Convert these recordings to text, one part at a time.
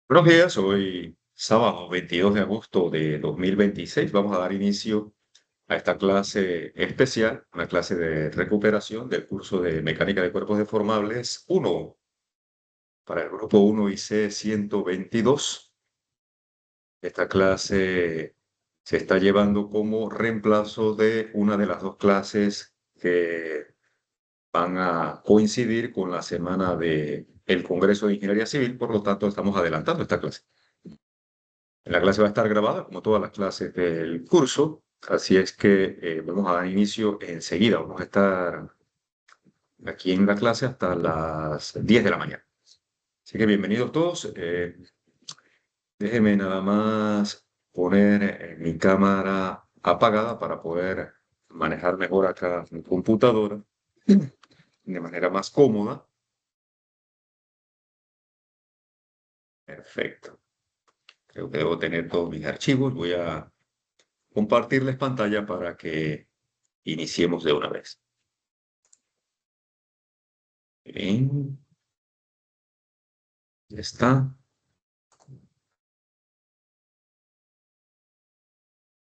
Buenos días, hoy sábado 22 de agosto de 2026 vamos a dar inicio a esta clase especial, una clase de recuperación del curso de Mecánica de Cuerpos Deformables 1 para el grupo 1 y C 122. Esta clase se está llevando como reemplazo de una de las dos clases que van a coincidir con la semana del Congreso de Ingeniería Civil, por lo tanto estamos adelantando esta clase. La clase va a estar grabada, como todas las clases del curso, así es que vamos a dar inicio enseguida. Vamos a estar aquí en la clase hasta las 10 de la mañana. Así que bienvenidos todos. Déjenme nada más poner mi cámara apagada para poder manejar mejor acá mi computadora de manera más cómoda. Perfecto. Creo que debo tener todos mis archivos. Voy a compartirles pantalla para que iniciemos de una vez. Bien, ya está.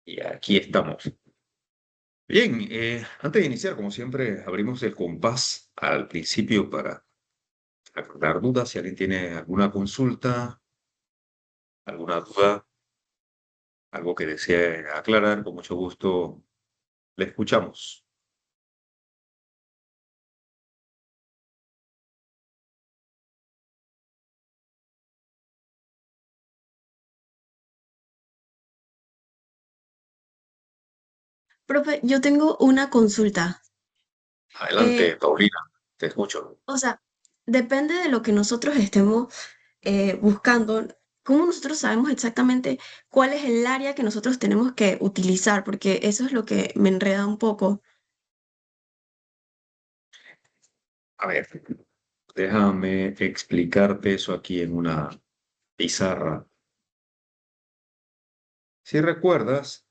Y aquí estamos. Bien, antes de iniciar, como siempre, abrimos el compás al principio para aclarar dudas. Si alguien tiene alguna consulta, alguna duda, algo que desee aclarar, con mucho gusto le escuchamos. Profe, yo tengo una consulta. Adelante, Eh, Paulina, te escucho. o sea, depende de lo que nosotros estemos buscando, ¿cómo nosotros sabemos exactamente cuál es el área que nosotros tenemos que utilizar? Porque eso es lo que me enreda un poco. A ver, déjame explicarte eso aquí en una pizarra. Si recuerdas,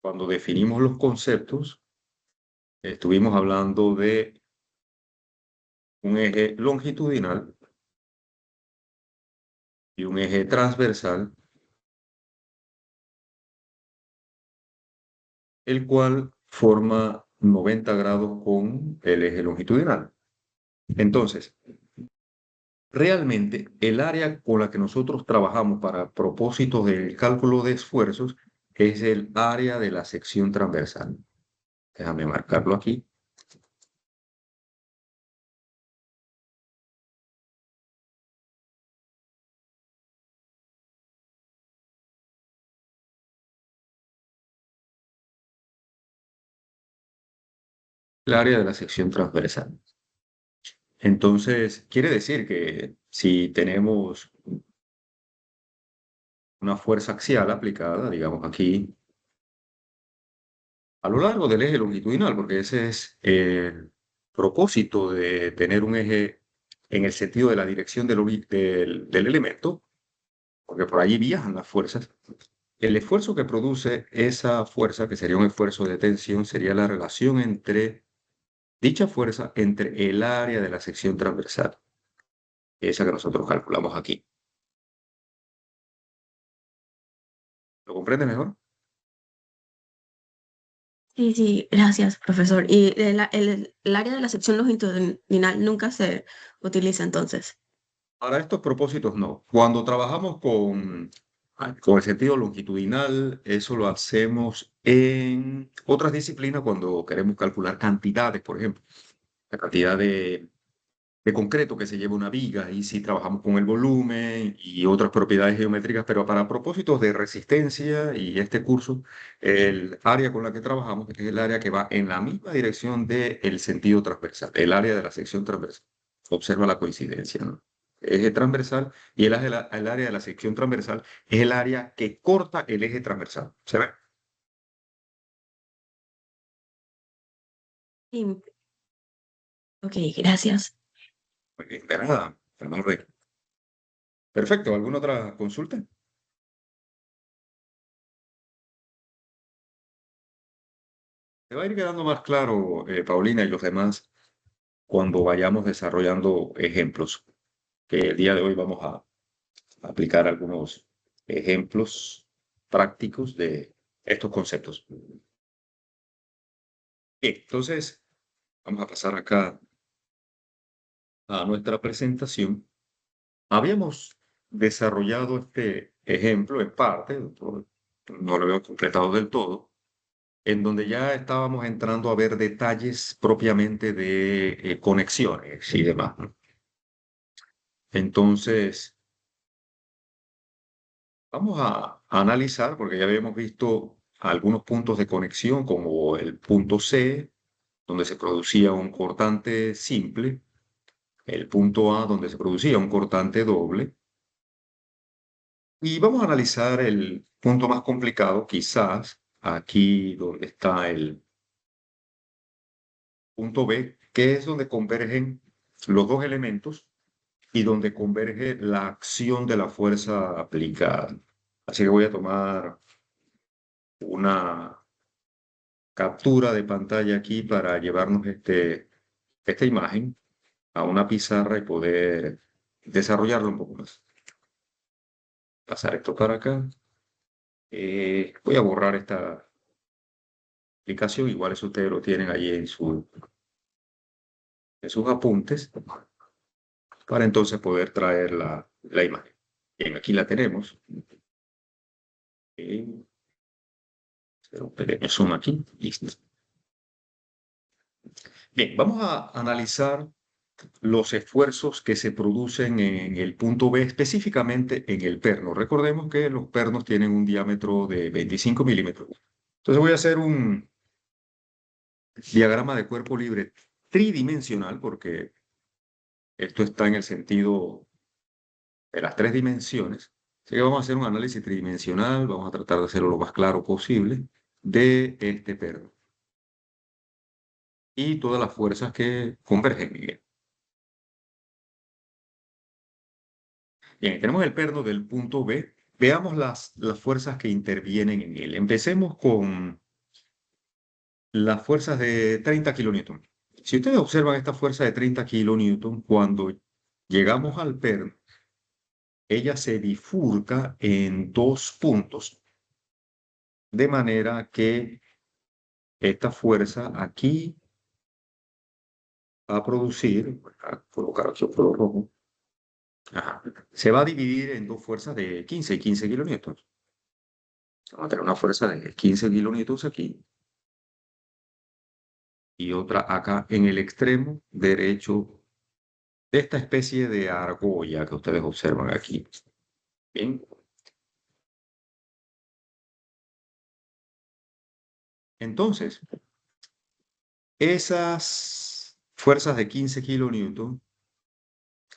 cuando definimos los conceptos, estuvimos hablando de un eje longitudinal y un eje transversal, el cual forma 90 grados con el eje longitudinal. Entonces, realmente el área con la que nosotros trabajamos para propósitos del cálculo de esfuerzos es el área de la sección transversal. Déjame marcarlo aquí. El área de la sección transversal. Entonces, quiere decir que si tenemos una fuerza axial aplicada, digamos aquí, a lo largo del eje longitudinal, porque ese es el propósito de tener un eje en el sentido de la dirección del elemento, porque por allí viajan las fuerzas. El esfuerzo que produce esa fuerza, que sería un esfuerzo de tensión, sería la relación entre dicha fuerza entre el área de la sección transversal, esa que nosotros calculamos aquí. ¿Lo comprende mejor? Sí, sí, gracias, profesor. Y el área de la sección longitudinal nunca se utiliza entonces. Para estos propósitos no. Cuando trabajamos con el sentido longitudinal, eso lo hacemos en otras disciplinas cuando queremos calcular cantidades, por ejemplo, la cantidad de concreto que se lleva una viga, y si trabajamos con el volumen y otras propiedades geométricas, pero para propósitos de resistencia y este curso, el área con la que trabajamos es el área que va en la misma dirección del sentido transversal, el área de la sección transversal. Observa la coincidencia, ¿no? Eje transversal y el área de la sección transversal es el área que corta el eje transversal. ¿Se ve? Sí, ok, gracias. Muy bien, de nada, Fernando Rey. Perfecto, ¿alguna otra consulta? Te va a ir quedando más claro, Paulina y los demás, cuando vayamos desarrollando ejemplos. que el día de hoy vamos a aplicar algunos ejemplos prácticos de estos conceptos. Bien, entonces vamos a pasar acá a nuestra presentación. Habíamos desarrollado este ejemplo en parte, no lo habíamos completado del todo, en donde ya estábamos entrando a ver detalles propiamente de conexiones y demás, ¿no? Entonces, vamos a analizar, porque ya habíamos visto algunos puntos de conexión, como el punto C, donde se producía un cortante simple, el punto A, donde se producía un cortante doble, y vamos a analizar el punto más complicado, quizás aquí donde está el punto B, que es donde convergen los dos elementos y donde converge la acción de la fuerza aplicada. Así que voy a tomar una captura de pantalla aquí para llevarnos esta imagen a una pizarra y poder desarrollarlo un poco más. Pasar esto para acá. Voy a borrar esta aplicación, igual eso ustedes lo tienen ahí en sus apuntes, para entonces poder traer la imagen. Bien, aquí la tenemos. Hacer un pequeño zoom aquí. Listo. Bien, vamos a analizar los esfuerzos que se producen en el punto B, específicamente en el perno. Recordemos que los pernos tienen un diámetro de 25 milímetros. Entonces voy a hacer un diagrama de cuerpo libre tridimensional, porque esto está en el sentido de las tres dimensiones. Así que vamos a hacer un análisis tridimensional, vamos a tratar de hacerlo lo más claro posible, de este perno y todas las fuerzas que convergen en él. Bien, tenemos el perno del punto B. Veamos las fuerzas que intervienen en él. Empecemos con las fuerzas de 30 kilonewton. Si ustedes observan esta fuerza de 30 kilonewton, cuando llegamos al perno, ella se bifurca en dos puntos, de manera que esta fuerza aquí va a producir, voy a colocar aquí un color rojo, ajá, se va a dividir en dos fuerzas de 15 y 15 kilonewtons. Vamos a tener una fuerza de 15 kilonewtons aquí y otra acá en el extremo derecho de esta especie de argolla que ustedes observan aquí. Bien. Entonces, esas fuerzas de 15 kilonewton,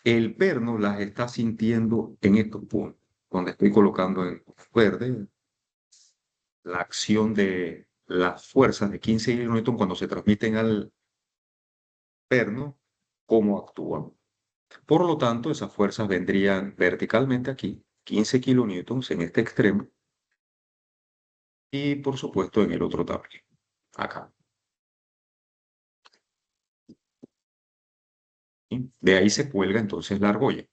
el perno las está sintiendo en estos puntos, donde estoy colocando en verde la acción de las fuerzas de 15 kilonewton cuando se transmiten al perno, cómo actúan. Por lo tanto, esas fuerzas vendrían verticalmente aquí, 15 kilonewtons en este extremo, y por supuesto en el otro también, acá. ¿Sí? De ahí se cuelga entonces la argolla,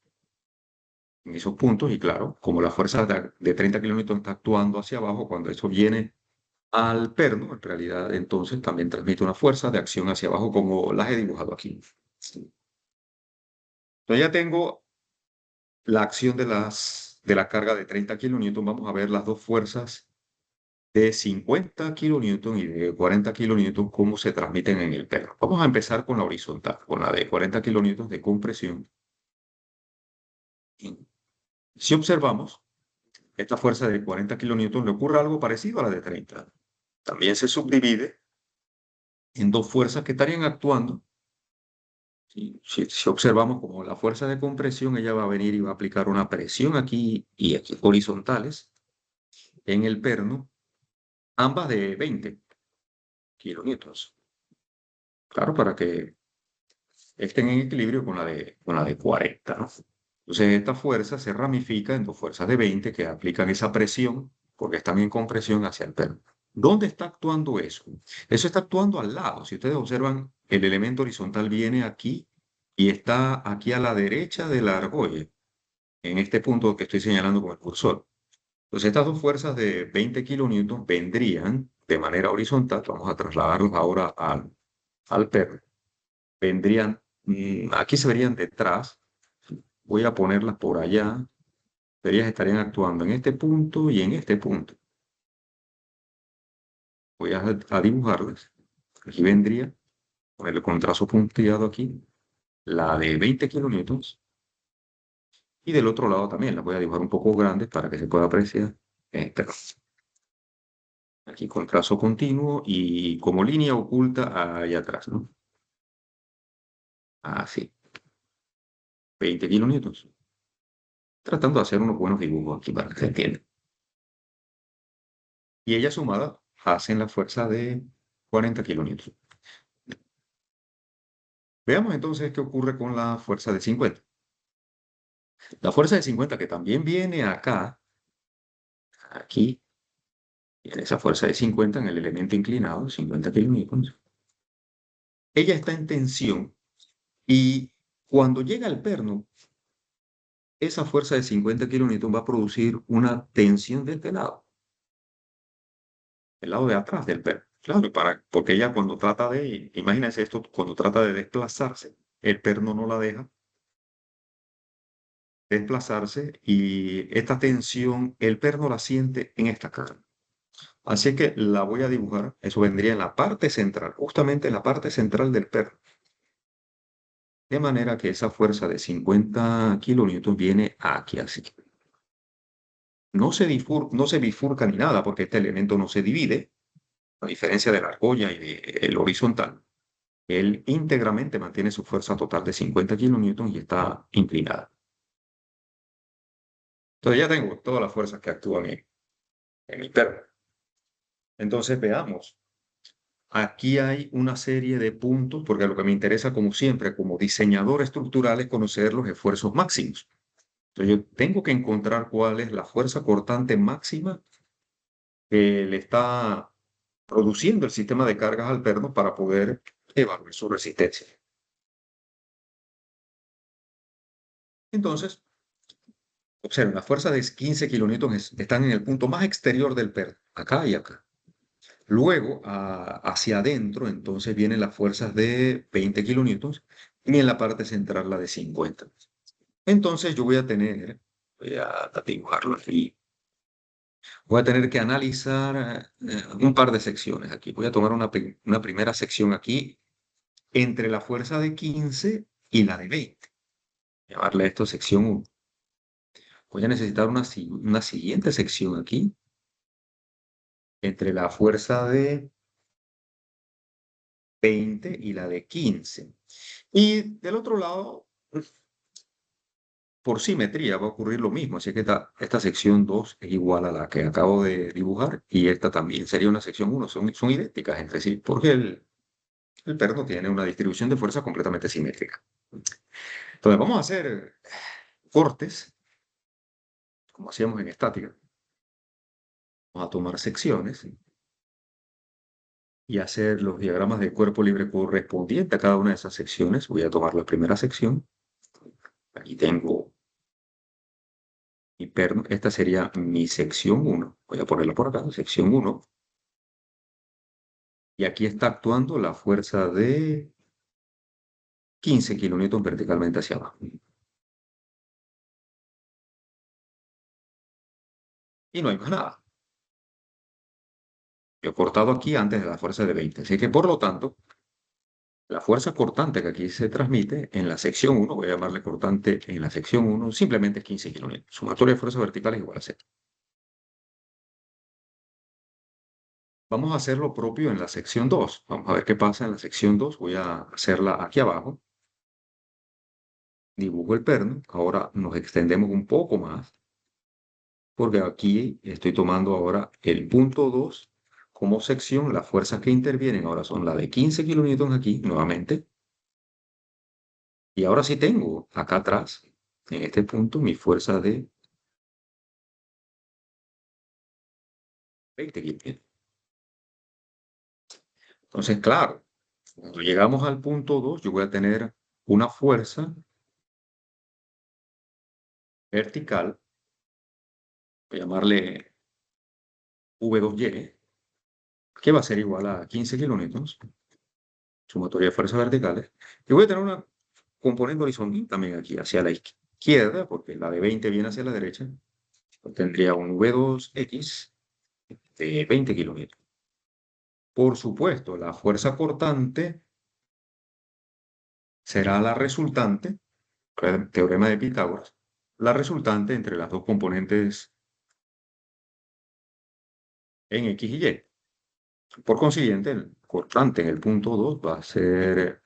en esos puntos, y claro, como la fuerza de 30 kilómetros está actuando hacia abajo, cuando eso viene al perno, en realidad entonces también transmite una fuerza de acción hacia abajo, como las he dibujado aquí. Sí. Entonces ya tengo la acción de la carga de 30 kilonewton. Vamos a ver las dos fuerzas de 50 kilonewton y de 40 kilonewton, cómo se transmiten en el perno. Vamos a empezar con la horizontal, con la de 40 kilonewton de compresión. Si observamos, esta fuerza de 40 kilonewton le ocurre algo parecido a la de 30. También se subdivide en dos fuerzas que estarían actuando. Si observamos como la fuerza de compresión, ella va a venir y va a aplicar una presión aquí y aquí horizontales en el perno, ambas de 20 kilonewtons. Claro, para que estén en equilibrio con la de 40, ¿no? Entonces, esta fuerza se ramifica en dos fuerzas de 20 que aplican esa presión, porque están en compresión hacia el perno. ¿Dónde está actuando eso? Eso está actuando al lado. Si ustedes observan, el elemento horizontal viene aquí y está aquí a la derecha de la argolla, en este punto que estoy señalando con el cursor. Entonces, estas dos fuerzas de 20 kilonewtons vendrían de manera horizontal, vamos a trasladarlos ahora al perno, vendrían, aquí se verían detrás, voy a ponerlas por allá, ellas estarían actuando en este punto y en este punto. Voy a dibujarlas. Aquí vendría, ponerle con trazo punteado aquí, la de 20 kilonewtons, y del otro lado también las voy a dibujar un poco grandes para que se pueda apreciar. Perdón. Aquí con trazo continuo y como línea oculta ahí atrás, ¿no? Así, 20 kilonewtons. Tratando de hacer unos buenos dibujos aquí para que se entienda. Y ellas sumadas hacen la fuerza de 40 kilonewtons. Veamos entonces qué ocurre con la fuerza de 50. La fuerza de 50 que también viene acá, aquí, tiene esa fuerza de 50 en el elemento inclinado, 50 kilonewtons. Ella está en tensión y cuando llega al perno, esa fuerza de 50 kilonewtons va a producir una tensión de este lado, el lado de atrás del perno. Claro, porque ella cuando trata de, imagínense esto, cuando trata de desplazarse, el perno no la deja desplazarse y esta tensión, el perno la siente en esta cara. Así que la voy a dibujar, eso vendría en la parte central, justamente en la parte central del perno. De manera que esa fuerza de 50 kilonewtons viene aquí así. No se bifurca ni nada porque este elemento no se divide, a diferencia de la argolla y del horizontal. Él íntegramente mantiene su fuerza total de 50 kilonewtons y está inclinada. Entonces ya tengo todas las fuerzas que actúan en mi perno. Entonces veamos. Aquí hay una serie de puntos, porque lo que me interesa, como siempre, como diseñador estructural, es conocer los esfuerzos máximos. Entonces yo tengo que encontrar cuál es la fuerza cortante máxima que le está produciendo el sistema de cargas al perno para poder evaluar su resistencia. Entonces, observen, las fuerzas de 15 kilonewtons están en el punto más exterior del perno, acá y acá. Luego, hacia adentro, entonces vienen las fuerzas de 20 kilonewtons y en la parte central la de 50. Entonces yo voy a dibujarlo aquí, voy a tener que analizar un par de secciones aquí. Voy a tomar una primera sección aquí entre la fuerza de 15 y la de 20. Llamarle esto sección 1. Voy a necesitar una siguiente sección aquí entre la fuerza de 20 y la de 15. Y del otro lado, por simetría va a ocurrir lo mismo. Así que esta sección 2 es igual a la que acabo de dibujar y esta también sería una sección 1. Son idénticas entre sí porque el perno tiene una distribución de fuerza completamente simétrica. Entonces vamos a hacer cortes, como hacíamos en estática. Vamos a tomar secciones y hacer los diagramas de cuerpo libre correspondiente a cada una de esas secciones. Voy a tomar la primera sección. Aquí tengo mi perno. Esta sería mi sección 1. Voy a ponerla por acá, sección 1. Y aquí está actuando la fuerza de 15 kilonewtons verticalmente hacia abajo. Y no hay más nada. Yo he cortado aquí antes de la fuerza de 20. Así que, por lo tanto, la fuerza cortante que aquí se transmite en la sección 1, voy a llamarle cortante en la sección 1, simplemente es 15 kilonewtons. Sumatoria de fuerza vertical es igual a 0. Vamos a hacer lo propio en la sección 2. Vamos a ver qué pasa en la sección 2. Voy a hacerla aquí abajo. Dibujo el perno. Ahora nos extendemos un poco más, porque aquí estoy tomando ahora el punto 2 como sección. Las fuerzas que intervienen ahora son la de 15 kilonewtons aquí, nuevamente. Y ahora sí tengo acá atrás, en este punto, mi fuerza de 20 kilonewtons. Entonces, claro, cuando llegamos al punto 2, yo voy a tener una fuerza vertical, voy a llamarle V2Y, que va a ser igual a 15 kilonewtons, sumatoria de fuerzas verticales, y voy a tener una componente horizontal también aquí hacia la izquierda, porque la de 20 viene hacia la derecha, tendría un V2X de 20 kilonewtons. Por supuesto, la fuerza cortante será la resultante, teorema de Pitágoras, la resultante entre las dos componentes en X y Y. Por consiguiente, el cortante en el punto 2 va a ser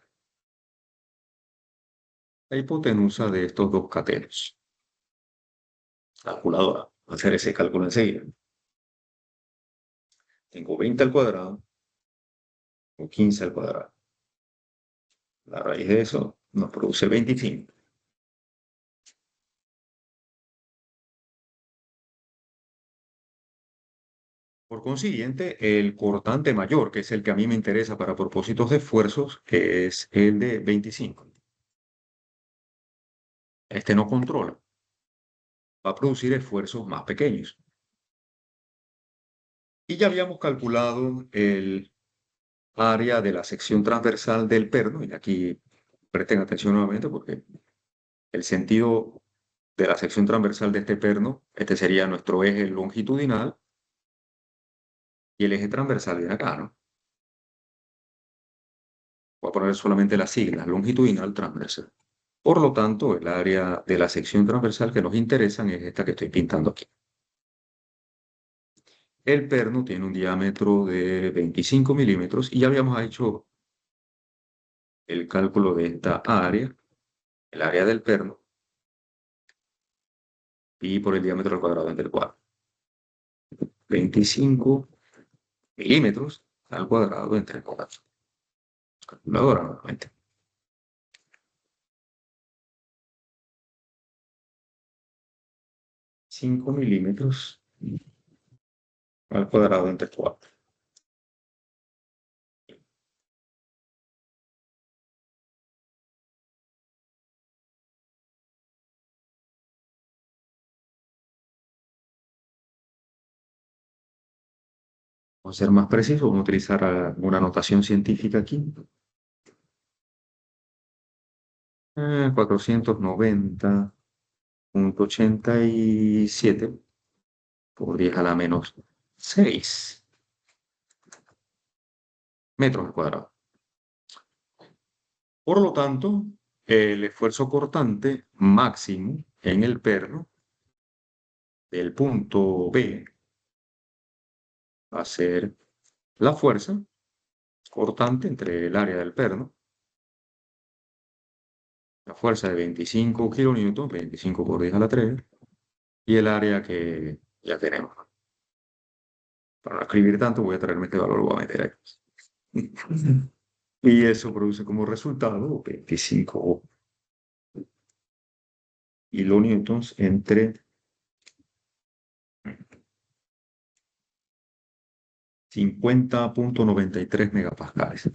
la hipotenusa de estos dos catenos. Calculadora, voy a hacer ese cálculo enseguida. Tengo 20 al cuadrado o 15 al cuadrado. La raíz de eso nos produce 25. Por consiguiente, el cortante mayor, que es el que a mí me interesa para propósitos de esfuerzos, que es el de 25. Este no controla, va a producir esfuerzos más pequeños. Y ya habíamos calculado el área de la sección transversal del perno, y aquí presten atención nuevamente porque el sentido de la sección transversal de este perno, este sería nuestro eje longitudinal, y el eje transversal viene acá, ¿no? Voy a poner solamente las siglas, longitudinal transversal. Por lo tanto, el área de la sección transversal que nos interesan es esta que estoy pintando aquí. El perno tiene un diámetro de 25 milímetros y ya habíamos hecho el cálculo de esta área, el área del perno, y por el diámetro al cuadrado entre el cuadro. 25 milímetros al cuadrado entre el cuadrado. Calculadora nuevamente. 5 milímetros al cuadrado entre 4. Vamos a ser más precisos, vamos a utilizar una notación científica aquí. 490,87 por 10 a la menos 6 metros al cuadrado. Por lo tanto, el esfuerzo cortante máximo en el perno del punto B va a ser la fuerza cortante entre el área del perno, la fuerza de 25 kilonewtons, 25 por 10 a la 3, y el área que ya tenemos. Para no escribir tanto, voy a traerme este valor, lo voy a meter aquí. Y eso produce como resultado 25 kilonewtons entre 50,93 megapascales.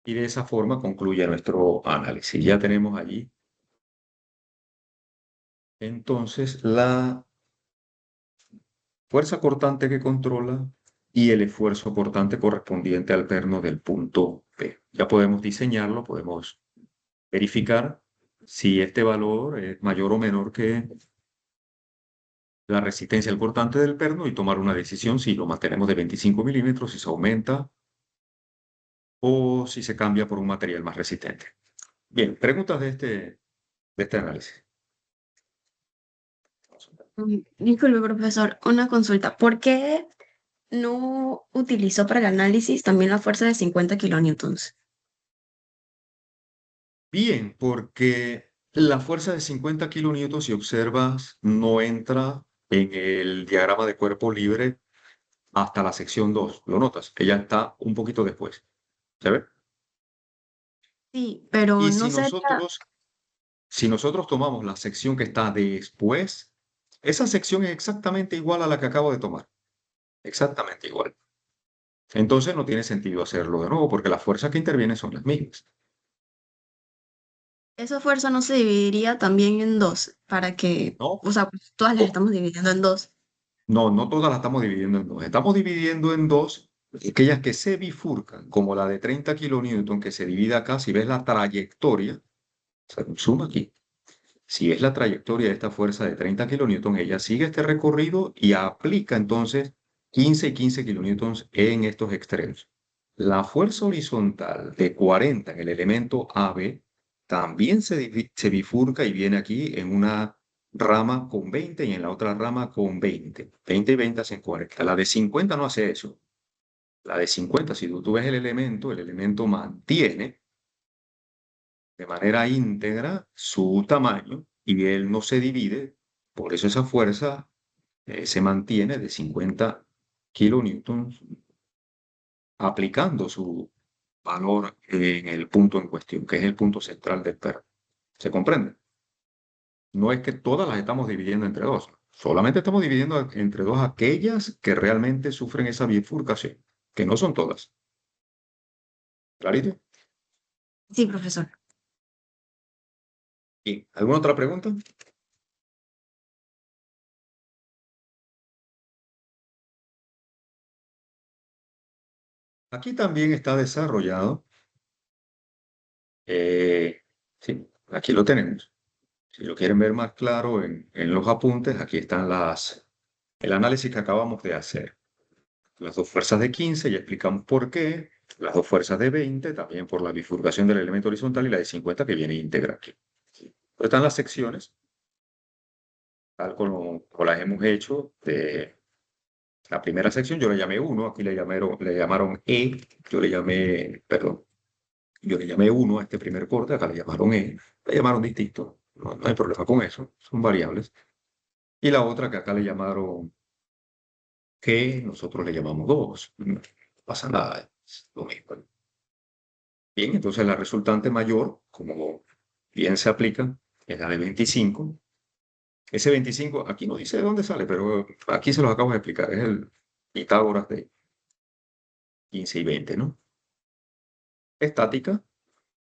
Y de esa forma concluye nuestro análisis. Ya tenemos allí entonces la fuerza cortante que controla y el esfuerzo cortante correspondiente al perno del punto P. Ya podemos diseñarlo, podemos verificar si este valor es mayor o menor que la resistencia al cortante del perno y tomar una decisión si lo mantenemos de 25 milímetros, si se aumenta o si se cambia por un material más resistente. Bien, preguntas de este análisis. Disculpe, profesor, una consulta. ¿Por qué no utilizó para el análisis también la fuerza de 50 kilonewtons? Bien, porque la fuerza de 50 kilonewtons, si observas, no entra en el diagrama de cuerpo libre hasta la sección 2. ¿Lo notas? Ella está un poquito después. ¿Se ve? Sí, pero Y no si sería, nosotros tomamos la sección que está después, esa sección es exactamente igual a la que acabo de tomar. Exactamente igual. Entonces no tiene sentido hacerlo de nuevo porque las fuerzas que intervienen son las mismas. Esa fuerza no se dividiría también en dos, para que, No, o sea, pues, todas las no, estamos dividiendo en dos. no todas las estamos dividiendo en dos. Estamos dividiendo en dos aquellas que se bifurcan, como la de 30 kilonewton que se divide acá. Si ves la trayectoria, o sea, suma aquí. Si ves la trayectoria de esta fuerza de 30 kilonewton, ella sigue este recorrido y aplica entonces 15 y 15 kilonewtons en estos extremos. La fuerza horizontal de 40 en el elemento AB también se bifurca y viene aquí en una rama con 20 y en la otra rama con 20. 20 y 20 hacen 40. La de 50 no hace eso. La de 50, si tú ves el elemento mantiene de manera íntegra su tamaño y él no se divide, por eso esa fuerza se mantiene de 50 kilonewtons aplicando su valor en el punto en cuestión, que es el punto central del perno. ¿Se comprende? No es que todas las estamos dividiendo entre dos, solamente estamos dividiendo entre dos aquellas que realmente sufren esa bifurcación, que no son todas. ¿Clarito? Sí, profesor. ¿Y alguna otra pregunta? Aquí también está desarrollado, eh, sí, aquí lo tenemos. Si lo quieren ver más claro en los apuntes, aquí están el análisis que acabamos de hacer. Las dos fuerzas de 15, ya explicamos por qué. Las dos fuerzas de 20, también por la bifurcación del elemento horizontal, y la de 50 que viene íntegra aquí. Pero están las secciones, tal como las hemos hecho. De la primera sección yo le llamé 1, aquí le llamaron E, yo le llamé, perdón, yo le llamé 1 a este primer corte, acá le llamaron E, le llamaron distinto, no hay problema con eso, son variables. Y la otra que acá le llamaron G, nosotros le llamamos 2, no pasa nada, es lo mismo. Bien, entonces la resultante mayor, como bien se aplica, es la de 25. Ese 25, aquí no dice de dónde sale, pero aquí se los acabo de explicar, es el Pitágoras de 15 y 20, ¿no? Estática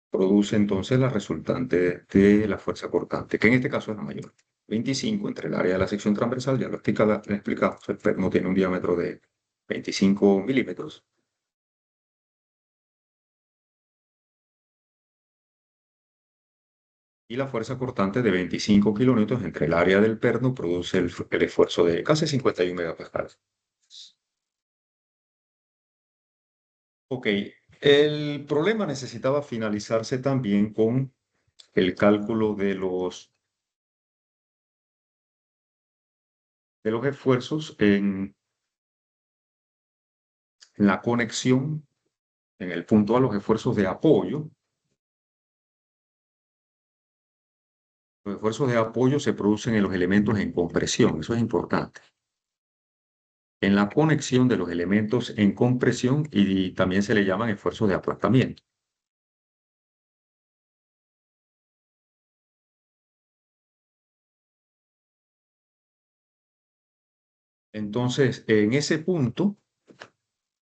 produce entonces la resultante de la fuerza cortante, que en este caso es la mayor. 25 entre el área de la sección transversal, ya lo explicamos, el perno tiene un diámetro de 25 milímetros. Y la fuerza cortante de 25 kilómetros entre el área del perno produce el esfuerzo de casi 51 megapascales. Ok, el problema necesitaba finalizarse también con el cálculo de los esfuerzos en la conexión, en el punto A, los esfuerzos de apoyo. Los esfuerzos de apoyo se producen en los elementos en compresión, eso es importante. En la conexión de los elementos en compresión y también se le llaman esfuerzos de aplastamiento. Entonces, en ese punto,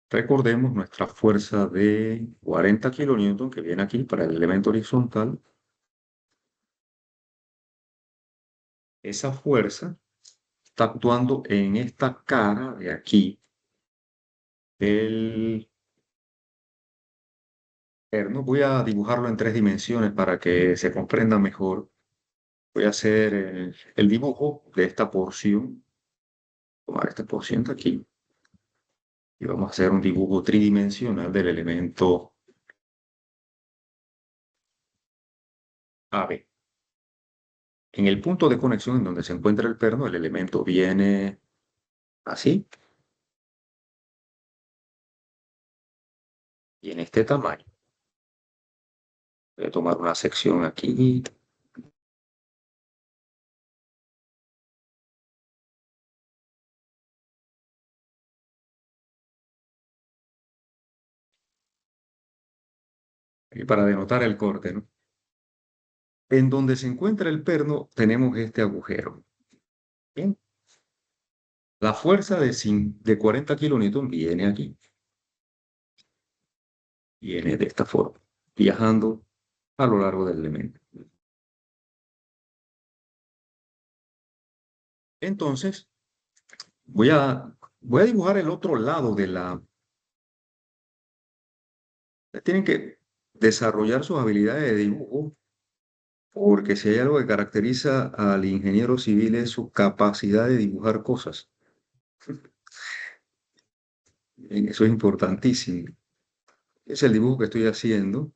recordemos nuestra fuerza de 40 kilonewton que viene aquí para el elemento horizontal. Esa fuerza está actuando en esta cara de aquí del perno. Voy a dibujarlo en tres dimensiones para que se comprenda mejor. Voy a hacer el dibujo de esta porción. Tomar esta porción de aquí y vamos a hacer un dibujo tridimensional del elemento AB. En el punto de conexión en donde se encuentra el perno, el elemento viene así y en este tamaño. Voy a tomar una sección aquí y para denotar el corte, ¿no? En donde se encuentra el perno tenemos este agujero. Bien. La fuerza de 40 kilonewton viene aquí. viene de esta forma, viajando a lo largo del elemento. Entonces, voy a dibujar el otro lado de la... Tienen que desarrollar sus habilidades de dibujo, porque si hay algo que caracteriza al ingeniero civil es su capacidad de dibujar cosas. Eso es importantísimo. Es el dibujo que estoy haciendo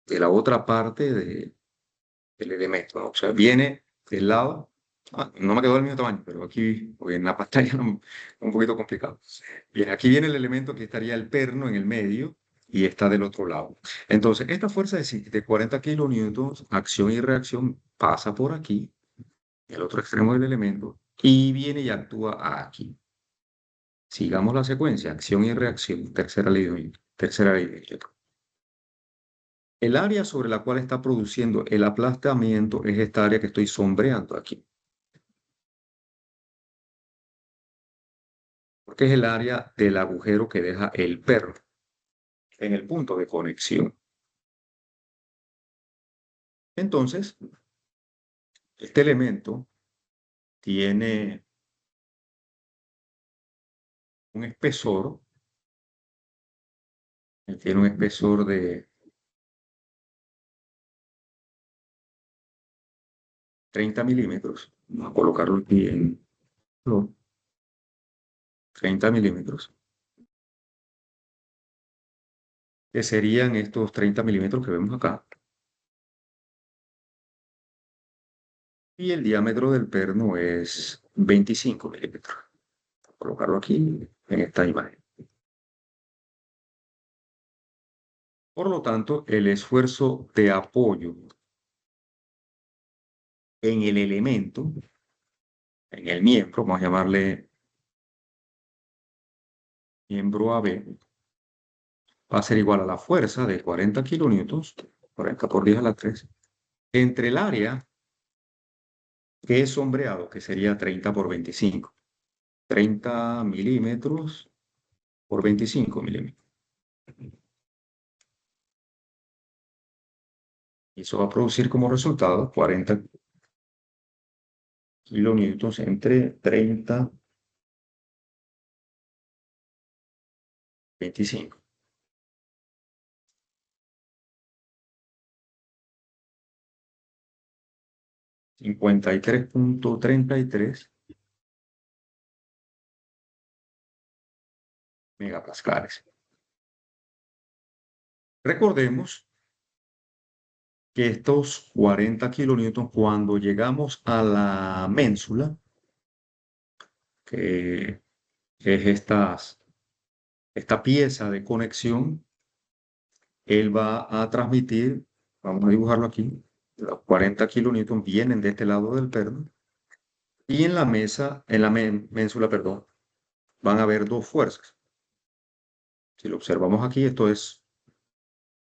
de la otra parte del elemento, ¿no? O sea, viene del lado, no me quedó del mismo tamaño, pero aquí, porque en la pantalla un poquito complicado. Bien, aquí viene el elemento que estaría el perno en el medio y está del otro lado. Entonces, esta fuerza de 40 kilonewtons, acción y reacción, pasa por aquí, el otro extremo del elemento, y viene y actúa aquí. Sigamos la secuencia, acción y reacción, tercera ley de Newton. El área sobre la cual está produciendo el aplastamiento es esta área que estoy sombreando aquí, porque es el área del agujero que deja el perno en el punto de conexión. Entonces, este elemento tiene un espesor, tiene un espesor de 30 milímetros. Vamos a colocarlo aquí en 30 milímetros, que serían estos 30 milímetros que vemos acá. Y el diámetro del perno es 25 milímetros. Voy a colocarlo aquí en esta imagen. Por lo tanto, el esfuerzo de apoyo en el elemento, en el miembro, vamos a llamarle miembro AB, va a ser igual a la fuerza de 40 kilonewtons, 40 por 10 a la 3, entre el área que es sombreado, que sería 30 por 25. 30 milímetros por 25 milímetros. Y eso va a producir como resultado 40 kilonewtons entre 30 y 25. 53.33 megapascales. Recordemos que estos 40 kilonewtons, cuando llegamos a la ménsula, que es esta pieza de conexión, él va a transmitir, vamos a dibujarlo aquí, los 40 kilonewtons vienen de este lado del perno, y en la mesa, en la ménsula, perdón, van a haber dos fuerzas. Si lo observamos aquí, esto es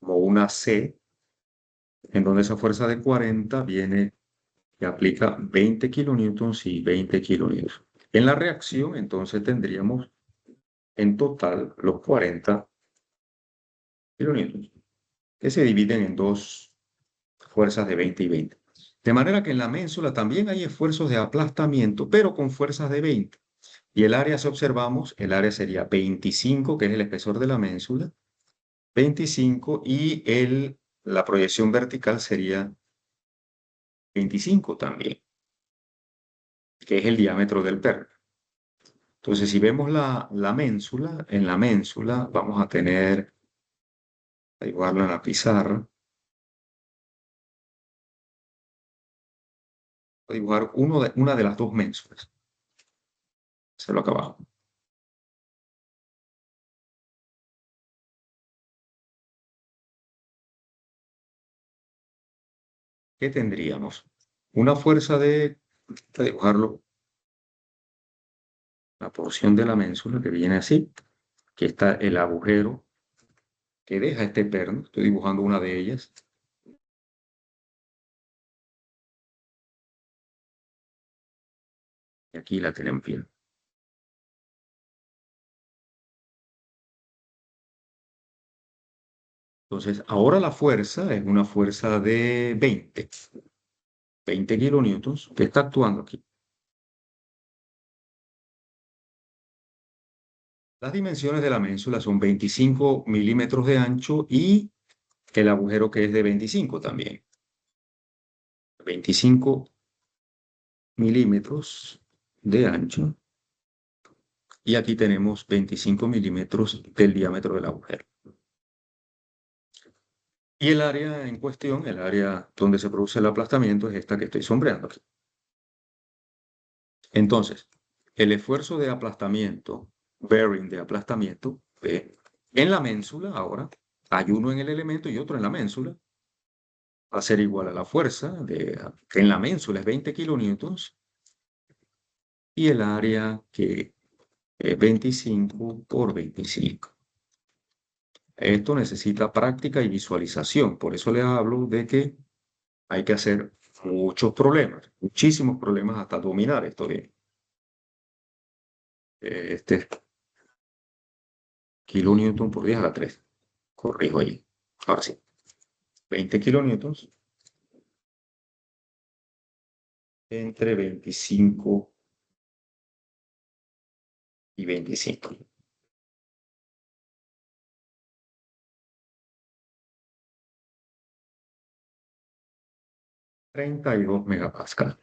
como una C, en donde esa fuerza de 40 viene y aplica 20 kilonewtons y 20 kilonewtons. En la reacción, entonces, tendríamos en total los 40 kilonewtons, que se dividen en dos fuerzas de 20 y 20. De manera que en la ménsula también hay esfuerzos de aplastamiento, pero con fuerzas de 20. Y el área, si observamos, el área sería 25, que es el espesor de la ménsula, 25, y la proyección vertical sería 25 también, que es el diámetro del perno. Entonces, si vemos la ménsula, en la ménsula vamos a tener, a dibujarlo en la pizarra, a dibujar una de las dos ménsulas. Hacerlo acá abajo. ¿Qué tendríamos? Una fuerza a dibujarlo, la porción de la ménsula que viene así, que está el agujero que deja este perno. Estoy dibujando una de ellas. Y aquí la tenemos bien. Entonces, ahora la fuerza es una fuerza de 20 kilonewtons que está actuando aquí. Las dimensiones de la ménsula son 25 milímetros de ancho y el agujero que es de 25 también. 25 milímetros de ancho y aquí tenemos 25 milímetros del diámetro del agujero. Y el área en cuestión, el área donde se produce el aplastamiento, es esta que estoy sombreando aquí. Entonces, el esfuerzo de aplastamiento, bearing de aplastamiento, en la ménsula ahora, hay uno en el elemento y otro en la ménsula, va a ser igual a la fuerza que en la ménsula es 20 kilonewtons y el área que es 25 por 25. Esto necesita práctica y visualización, por eso les hablo de que hay que hacer muchos problemas, muchísimos problemas hasta dominar esto bien. Este kilonewton por 10 a la 3. Corrijo ahí. Ahora sí. 20 kilonewtons entre 25 y 25. 32 megapascal.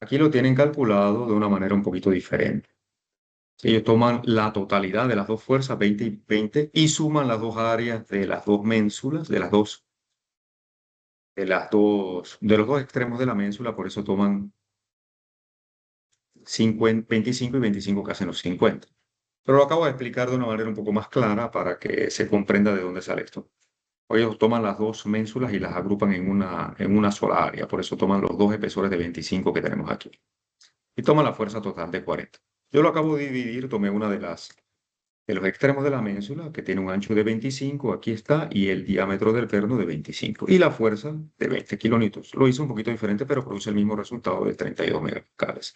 Aquí lo tienen calculado de una manera un poquito diferente. Ellos toman la totalidad de las dos fuerzas, 20 y 20, y suman las dos áreas de las dos ménsulas, de los dos extremos de la ménsula, por eso toman 50, 25 y 25 que hacen los 50. Pero lo acabo de explicar de una manera un poco más clara para que se comprenda de dónde sale esto. Ellos toman las dos ménsulas y las agrupan en una sola área, por eso toman los dos espesores de 25 que tenemos aquí. Y toman la fuerza total de 40. Yo lo acabo de dividir, tomé una de los extremos de la ménsula, que tiene un ancho de 25, aquí está, y el diámetro del perno de 25. Y la fuerza de 20 kilonewtons. Lo hice un poquito diferente, pero produce el mismo resultado de 32 megapascales.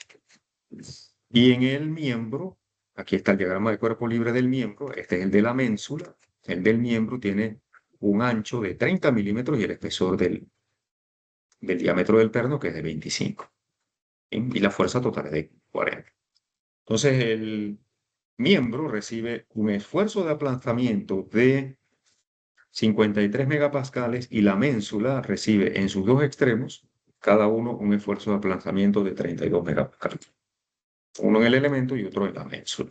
Y en el miembro, aquí está el diagrama de cuerpo libre del miembro, este es el de la ménsula. El del miembro tiene un ancho de 30 milímetros y el espesor del diámetro del perno, que es de 25. Y la fuerza total es de 40. Entonces, el miembro recibe un esfuerzo de aplastamiento de 53 megapascales y la ménsula recibe en sus dos extremos, cada uno un esfuerzo de aplastamiento de 32 megapascales. Uno en el elemento y otro en la ménsula.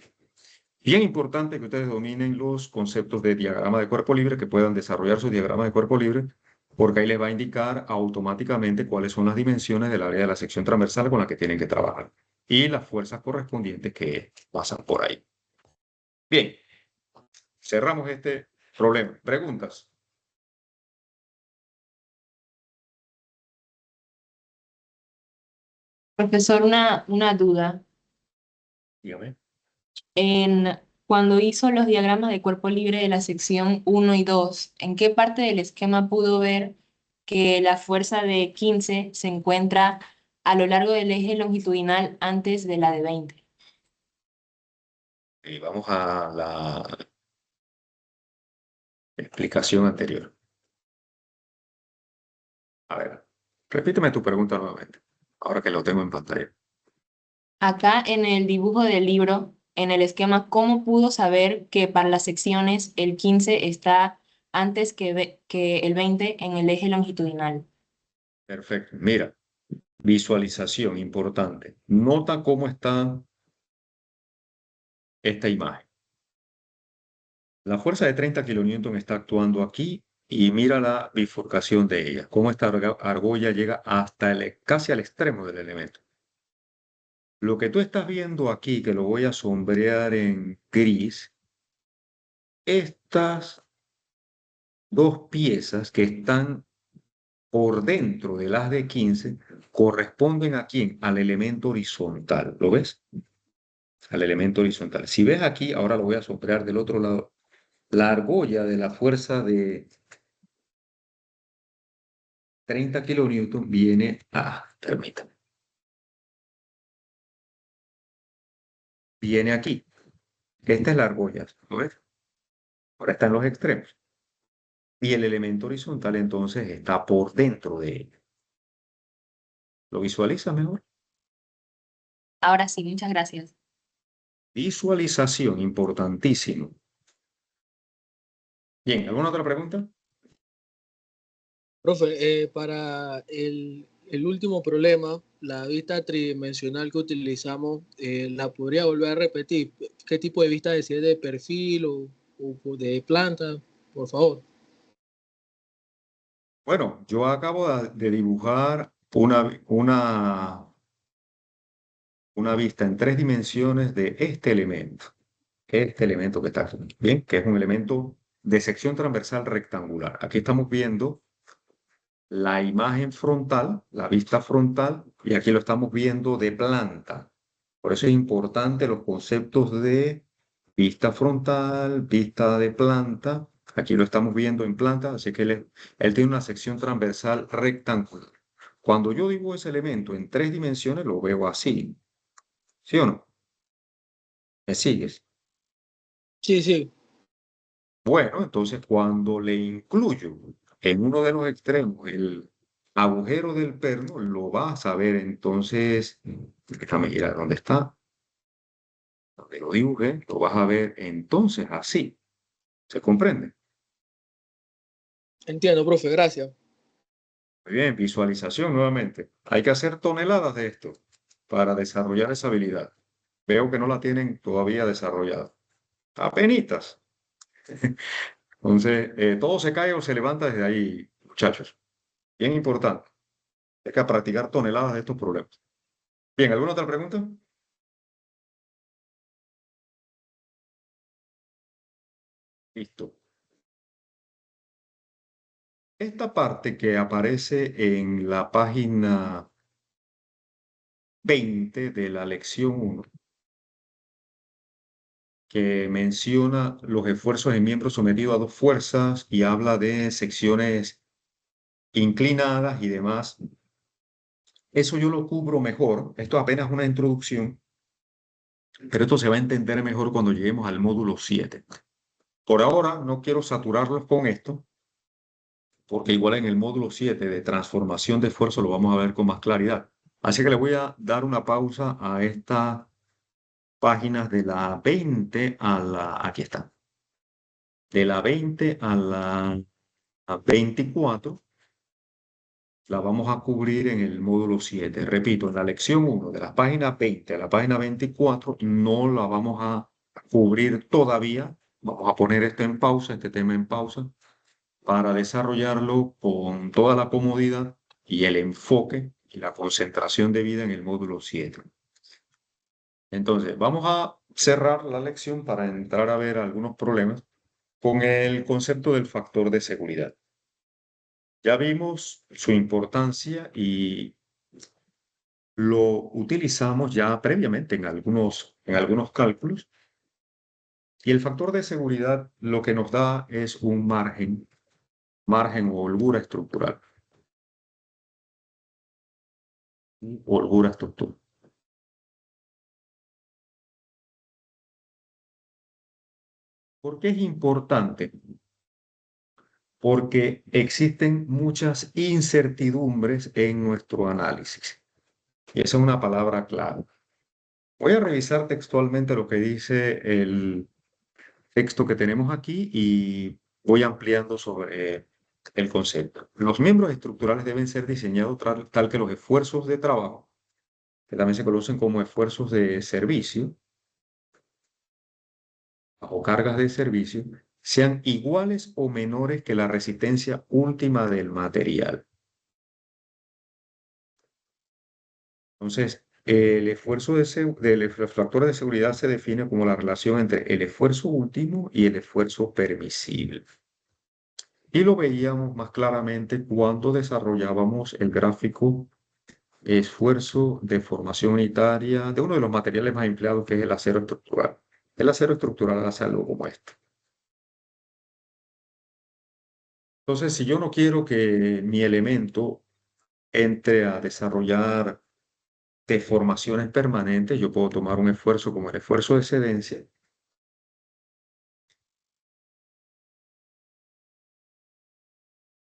Bien importante que ustedes dominen los conceptos de diagrama de cuerpo libre, que puedan desarrollar su diagrama de cuerpo libre, porque ahí les va a indicar automáticamente cuáles son las dimensiones del área de la sección transversal con la que tienen que trabajar y las fuerzas correspondientes que pasan por ahí. Bien, cerramos este problema. ¿Preguntas? Profesor, una duda. Dígame. Cuando hizo los diagramas de cuerpo libre de la sección 1 y 2, ¿en qué parte del esquema pudo ver que la fuerza de 15 se encuentra a lo largo del eje longitudinal antes de la de 20? Y vamos a la explicación anterior. A ver, repíteme tu pregunta nuevamente, ahora que lo tengo en pantalla. Acá en el dibujo del libro, en el esquema, ¿cómo pudo saber que para las secciones el 15 está antes que el 20 en el eje longitudinal? Perfecto. Mira, visualización importante. Nota cómo está esta imagen. La fuerza de 30 kilonewton está actuando aquí y mira la bifurcación de ella, cómo esta argolla llega hasta casi al extremo del elemento. Lo que tú estás viendo aquí, que lo voy a sombrear en gris, estas dos piezas que están por dentro del haz de 15 corresponden a quién? Al elemento horizontal. ¿Lo ves? Al elemento horizontal. Si ves aquí, ahora lo voy a sombrear del otro lado. La argolla de la fuerza de 30 kilonewton viene a, permítame, viene aquí. Esta es la argolla, ¿lo ves? Ahora está en los extremos. Y el elemento horizontal entonces está por dentro de ella. ¿Lo visualizas mejor? Ahora sí, muchas gracias. Visualización, importantísimo. Bien, ¿alguna otra pregunta? Profe, para el último problema, la vista tridimensional que utilizamos, ¿la podría volver a repetir? ¿Qué tipo de vista decía? ¿De perfil o de planta? Por favor. Bueno, yo acabo de dibujar una vista en 3 dimensiones de este elemento que está aquí, bien, que es un elemento de sección transversal rectangular. Aquí estamos viendo la imagen frontal, la vista frontal, y aquí lo estamos viendo de planta. Por eso es importante los conceptos de vista frontal, vista de planta. Aquí lo estamos viendo en planta, así que él tiene una sección transversal rectangular. Cuando yo dibujo ese elemento en 3 dimensiones, lo veo así. ¿Sí o no? ¿Me sigues? Sí, sí, Bueno, entonces cuando le incluyo en uno de los extremos el agujero del perno, lo vas a ver entonces, déjame ir a dónde está, donde lo dibujé, lo vas a ver entonces así. ¿Se comprende? entiendo, profe, gracias. Muy bien, visualización nuevamente. Hay que hacer toneladas de esto para desarrollar esa habilidad. Veo que no la tienen todavía desarrollada. Apenitas. Entonces, todo se cae o se levanta desde ahí, muchachos. Bien importante. Hay que practicar toneladas de estos problemas. Bien, ¿alguna otra pregunta? Listo. Esta parte que aparece en la página 20 de la lección 1, que menciona los esfuerzos en miembros sometidos a dos fuerzas y habla de secciones inclinadas y demás. Eso yo lo cubro mejor. Esto es apenas una introducción, pero esto se va a entender mejor cuando lleguemos al módulo 7. Por ahora no quiero saturarlos con esto, porque igual en el módulo 7 de transformación de esfuerzo lo vamos a ver con más claridad. Así que le voy a dar una pausa a estas páginas de la 20 a la, aquí está, de la 20 a la 24, la vamos a cubrir en el módulo 7. Repito, en la lección 1, de la página 20 a la página 24, no la vamos a cubrir todavía. Vamos a poner esto en pausa, este tema en pausa, para desarrollarlo con toda la comodidad y el enfoque y la concentración debida en el módulo 7. Entonces, vamos a cerrar la lección para entrar a ver algunos problemas con el concepto del factor de seguridad. Ya vimos su importancia y lo utilizamos ya previamente en algunos cálculos. Y el factor de seguridad lo que nos da es un margen o holgura estructural. Holgura estructural. ¿Por qué es importante? Porque existen muchas incertidumbres en nuestro análisis. Y esa es una palabra clave. Voy a revisar textualmente lo que dice el texto que tenemos aquí y voy ampliando sobre el concepto. Los miembros estructurales deben ser diseñados tal que los esfuerzos de trabajo, que también se conocen como esfuerzos de servicio o cargas de servicio, sean iguales o menores que la resistencia última del material. Entonces, el esfuerzo del factor de seguridad se define como la relación entre el esfuerzo último y el esfuerzo permisible. Y lo veíamos más claramente cuando desarrollábamos el gráfico esfuerzo de formación unitaria de uno de los materiales más empleados, que es el acero estructural. El acero estructural hace algo como esto. Entonces, si yo no quiero que mi elemento entre a desarrollar deformaciones permanentes, yo puedo tomar un esfuerzo como el esfuerzo de excedencia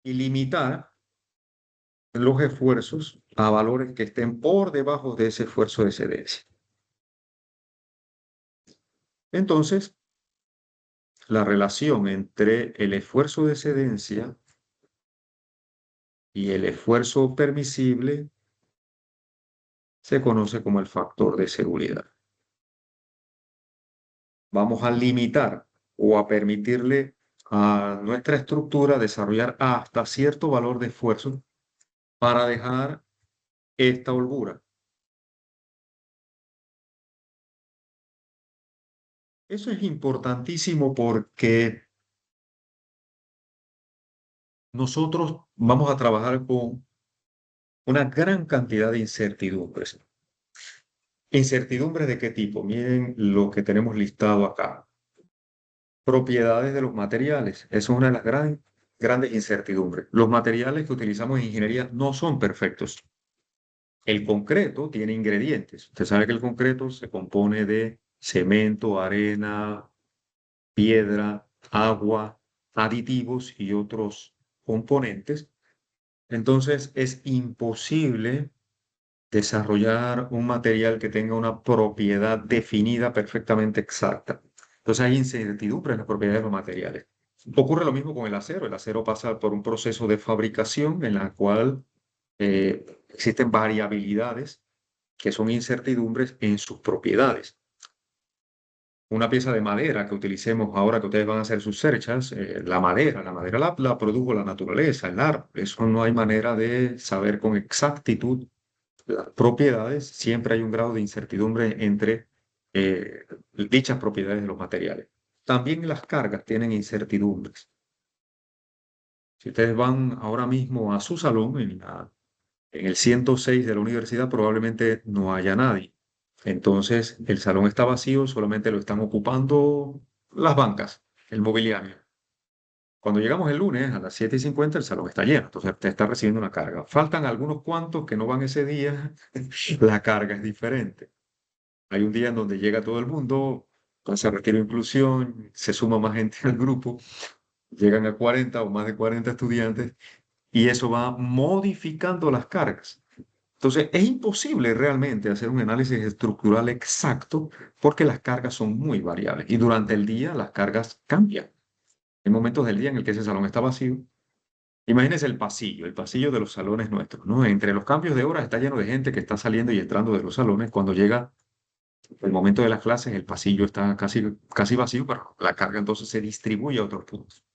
y limitar los esfuerzos a valores que estén por debajo de ese esfuerzo de excedencia. Entonces, la relación entre el esfuerzo de excedencia y el esfuerzo permisible se conoce como el factor de seguridad. Vamos a limitar o a permitirle a nuestra estructura desarrollar hasta cierto valor de esfuerzo para dejar esta holgura. Eso es importantísimo porque nosotros vamos a trabajar con una gran cantidad de incertidumbres. ¿Incertidumbres de qué tipo? Miren lo que tenemos listado acá. Propiedades de los materiales. Esa es una de las grandes incertidumbres. Los materiales que utilizamos en ingeniería no son perfectos. El concreto tiene ingredientes. Usted sabe que el concreto se compone de cemento, arena, piedra, agua, aditivos y otros componentes. Entonces es imposible desarrollar un material que tenga una propiedad definida perfectamente exacta. Entonces hay incertidumbre en las propiedades de los materiales. Ocurre lo mismo con el acero. El acero pasa por un proceso de fabricación en la cual existen variabilidades que son incertidumbres en sus propiedades. Una pieza de madera que utilicemos ahora que ustedes van a hacer sus cerchas, la madera la produjo la naturaleza, el árbol. Eso no hay manera de saber con exactitud las propiedades. Siempre hay un grado de incertidumbre entre dichas propiedades de los materiales. También las cargas tienen incertidumbres. Si ustedes van ahora mismo a su salón, en el 106 de la universidad, probablemente no haya nadie. Entonces, el salón está vacío, solamente lo están ocupando las bancas, el mobiliario. Cuando llegamos el lunes a las 7:50, el salón está lleno, entonces usted está recibiendo una carga. Faltan algunos cuantos que no van ese día, la carga es diferente. Hay un día en donde llega todo el mundo, pasa retiro de inclusión, se suma más gente al grupo, llegan a 40 o más de 40 estudiantes y eso va modificando las cargas. Entonces, es imposible realmente hacer un análisis estructural exacto porque las cargas son muy variables y durante el día las cargas cambian. Hay momentos del día en el que ese salón está vacío. Imagínense el pasillo de los salones nuestros, ¿no? Entre los cambios de hora está lleno de gente que está saliendo y entrando de los salones. Cuando llega el momento de las clases, el pasillo está casi vacío, pero la carga entonces se distribuye a otros puntos.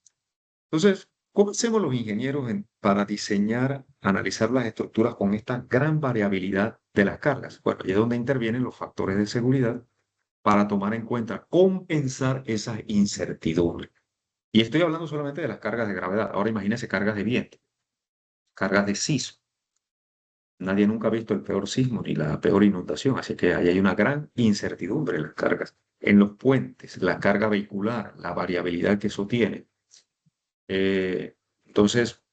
Entonces, ¿cómo hacemos los ingenieros para diseñar, analizar las estructuras con esta gran variabilidad de las cargas? Bueno, ahí es donde intervienen los factores de seguridad para tomar en cuenta, compensar esas incertidumbres. Y estoy hablando solamente de las cargas de gravedad. Ahora imagínense cargas de viento, cargas de sismo. Nadie nunca ha visto el peor sismo ni la peor inundación, así que ahí hay una gran incertidumbre en las cargas. En los puentes, la carga vehicular, la variabilidad que eso tiene. Entonces,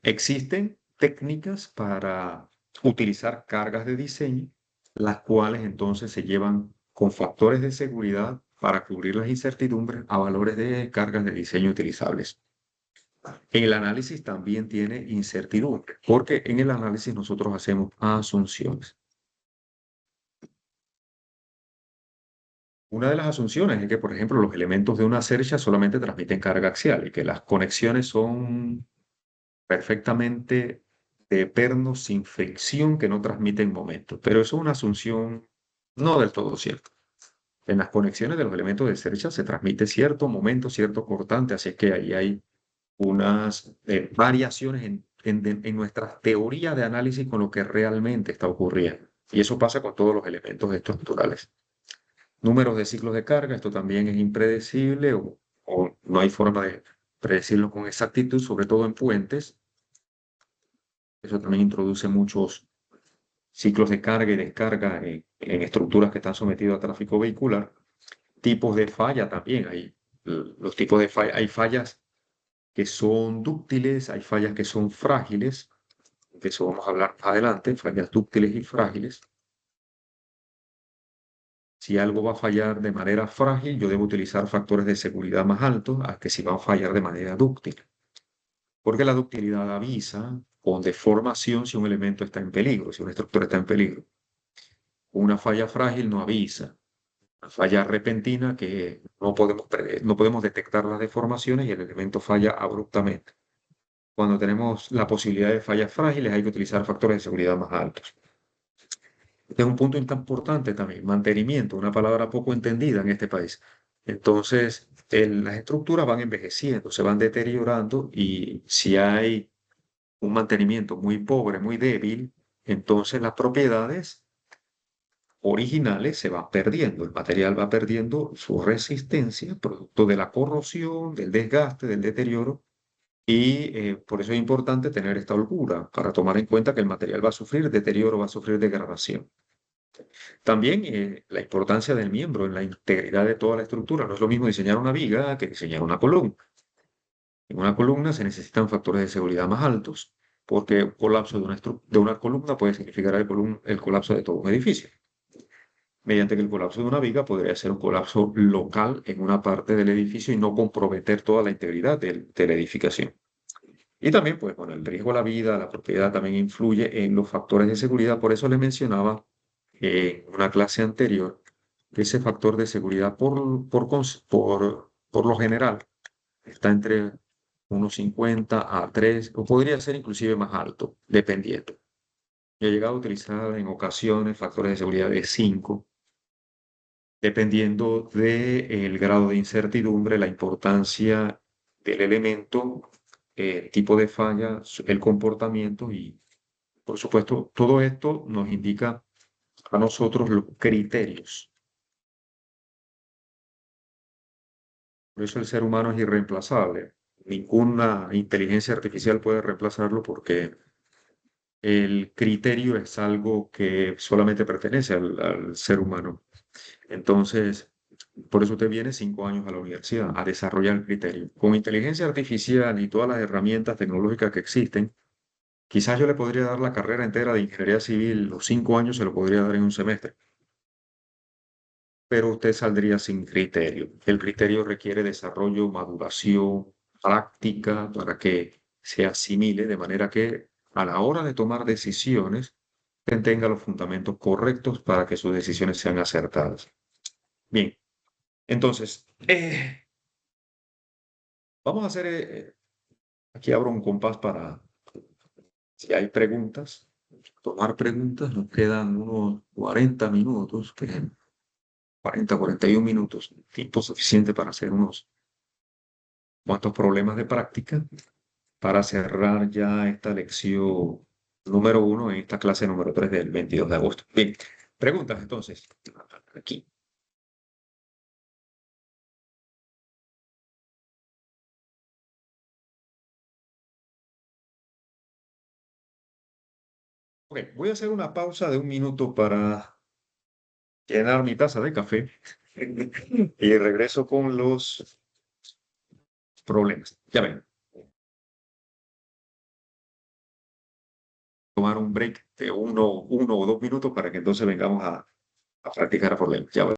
existen técnicas para utilizar cargas de diseño, las cuales entonces se llevan con factores de seguridad para cubrir las incertidumbres a valores de cargas de diseño utilizables. El análisis también tiene incertidumbre, porque en el análisis nosotros hacemos asunciones. Una de las asunciones es que, por ejemplo, los elementos de una cercha solamente transmiten carga axial y que las conexiones son perfectamente de pernos sin fricción que no transmiten momento. Pero eso es una asunción no del todo cierta. En las conexiones de los elementos de cercha se transmite cierto momento, cierto cortante, así es que ahí hay unas variaciones en nuestra teoría de análisis con lo que realmente está ocurriendo. Y eso pasa con todos los elementos estructurales. Números de ciclos de carga, esto también es impredecible o no hay forma de predecirlo con exactitud, sobre todo en puentes. Eso también introduce muchos ciclos de carga y descarga en estructuras que están sometidas a tráfico vehicular. Tipos de falla también. Los tipos de falla, hay fallas que son dúctiles, hay fallas que son frágiles. de eso vamos a hablar más adelante, fallas dúctiles y frágiles. Si algo va a fallar de manera frágil, yo debo utilizar factores de seguridad más altos a que si va a fallar de manera dúctil, porque la ductilidad avisa con deformación si un elemento está en peligro, si una estructura está en peligro. Una falla frágil no avisa. Una falla repentina que no podemos detectar las deformaciones y el elemento falla abruptamente. Cuando tenemos la posibilidad de fallas frágiles, hay que utilizar factores de seguridad más altos. Este es un punto importante también, mantenimiento, una palabra poco entendida en este país. Entonces, las estructuras van envejeciendo, se van deteriorando y si hay un mantenimiento muy pobre, muy débil, entonces las propiedades originales se van perdiendo, el material va perdiendo su resistencia, producto de la corrosión, del desgaste, del deterioro, y por eso es importante tener esta holgura, para tomar en cuenta que el material va a sufrir deterioro, va a sufrir degradación. También la importancia del miembro en la integridad de toda la estructura. No es lo mismo diseñar una viga que diseñar una columna. En una columna se necesitan factores de seguridad más altos, porque un colapso de una columna puede significar el colapso de todo un edificio. Mediante que el colapso de una viga podría ser un colapso local en una parte del edificio y no comprometer toda la integridad de la edificación. Y también, pues, bueno, el riesgo a la vida, la propiedad también influye en los factores de seguridad. Por eso les mencionaba en una clase anterior que ese factor de seguridad por lo general está entre 1,50 a 3, o podría ser inclusive más alto, dependiendo. Yo he llegado a utilizar en ocasiones factores de seguridad de 5, dependiendo del grado de incertidumbre, la importancia del elemento, el tipo de falla, el comportamiento y, por supuesto, todo esto nos indica a nosotros los criterios. Por eso el ser humano es irreemplazable. Ninguna inteligencia artificial puede reemplazarlo porque el criterio es algo que solamente pertenece al ser humano. Entonces, por eso usted viene 5 años a la universidad a desarrollar el criterio. Con inteligencia artificial y todas las herramientas tecnológicas que existen, quizás yo le podría dar la carrera entera de ingeniería civil, los 5 años se lo podría dar en un semestre, pero usted saldría sin criterio. El criterio requiere desarrollo, maduración, práctica para que se asimile de manera que a la hora de tomar decisiones, usted tenga los fundamentos correctos para que sus decisiones sean acertadas. Bien, entonces, vamos a hacer, aquí abro un compás para, si hay preguntas, tomar preguntas, nos quedan unos 40 minutos, 40, 41 minutos, tiempo suficiente para hacer unos cuantos problemas de práctica para cerrar ya esta lección número 1 en esta clase número 3 del 22 de agosto. Bien, preguntas entonces, aquí. Ok, voy a hacer una pausa de 1 minuto para llenar mi taza de café y regreso con los problemas. Ya ven, tomar un break de 1 o 2 minutos para que entonces vengamos a practicar problemas. Ya ven.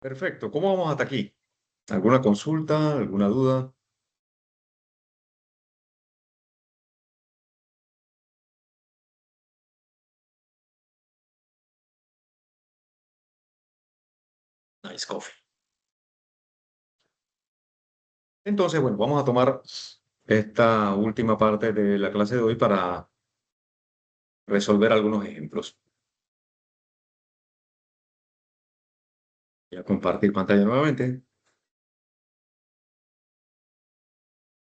Perfecto. ¿Cómo vamos hasta aquí? ¿Alguna consulta? ¿Alguna duda? Nice coffee. Entonces, bueno, vamos a tomar esta última parte de la clase de hoy para resolver algunos ejemplos. Voy a compartir pantalla nuevamente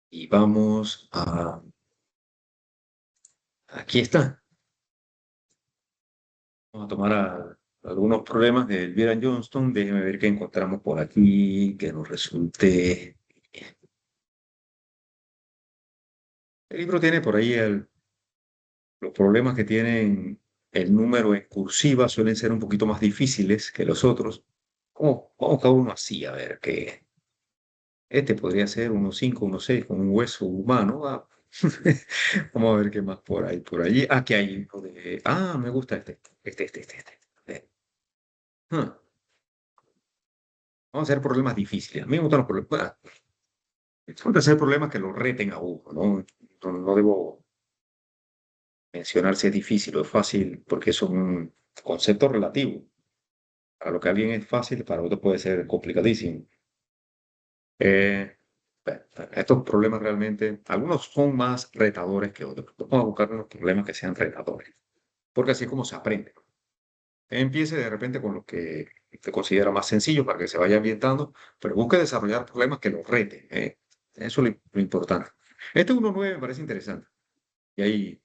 y vamos a... Aquí está. Vamos a tomar algunos problemas de Elvira Johnston. Déjeme ver qué encontramos por aquí que nos resulte. El libro tiene por ahí los problemas que tienen el número en cursiva suelen ser un poquito más difíciles que los otros. ¿Cómo cada uno así? A ver, que este podría ser 1,5, 1,6 con un hueso humano. Ah, vamos a ver qué más por ahí, por allí. Aquí hay uno de... Ah, me gusta este. Ah, vamos a hacer problemas difíciles. A mí me gustan los problemas. Bueno, suelen ser problemas que lo reten a uno, ¿no? No debo mencionar si es difícil o es fácil, porque es un concepto relativo. Para lo que a alguien es fácil, para otro puede ser complicadísimo. Eh, bueno, estos problemas realmente, algunos son más retadores que otros. Vamos a buscar unos problemas que sean retadores, porque así es como se aprende. Empiece de repente con lo que te considera más sencillo para que se vaya ambientando, pero busque desarrollar problemas que lo reten, ¿eh? Eso es lo importante. Este 1,9 me parece interesante. Y hay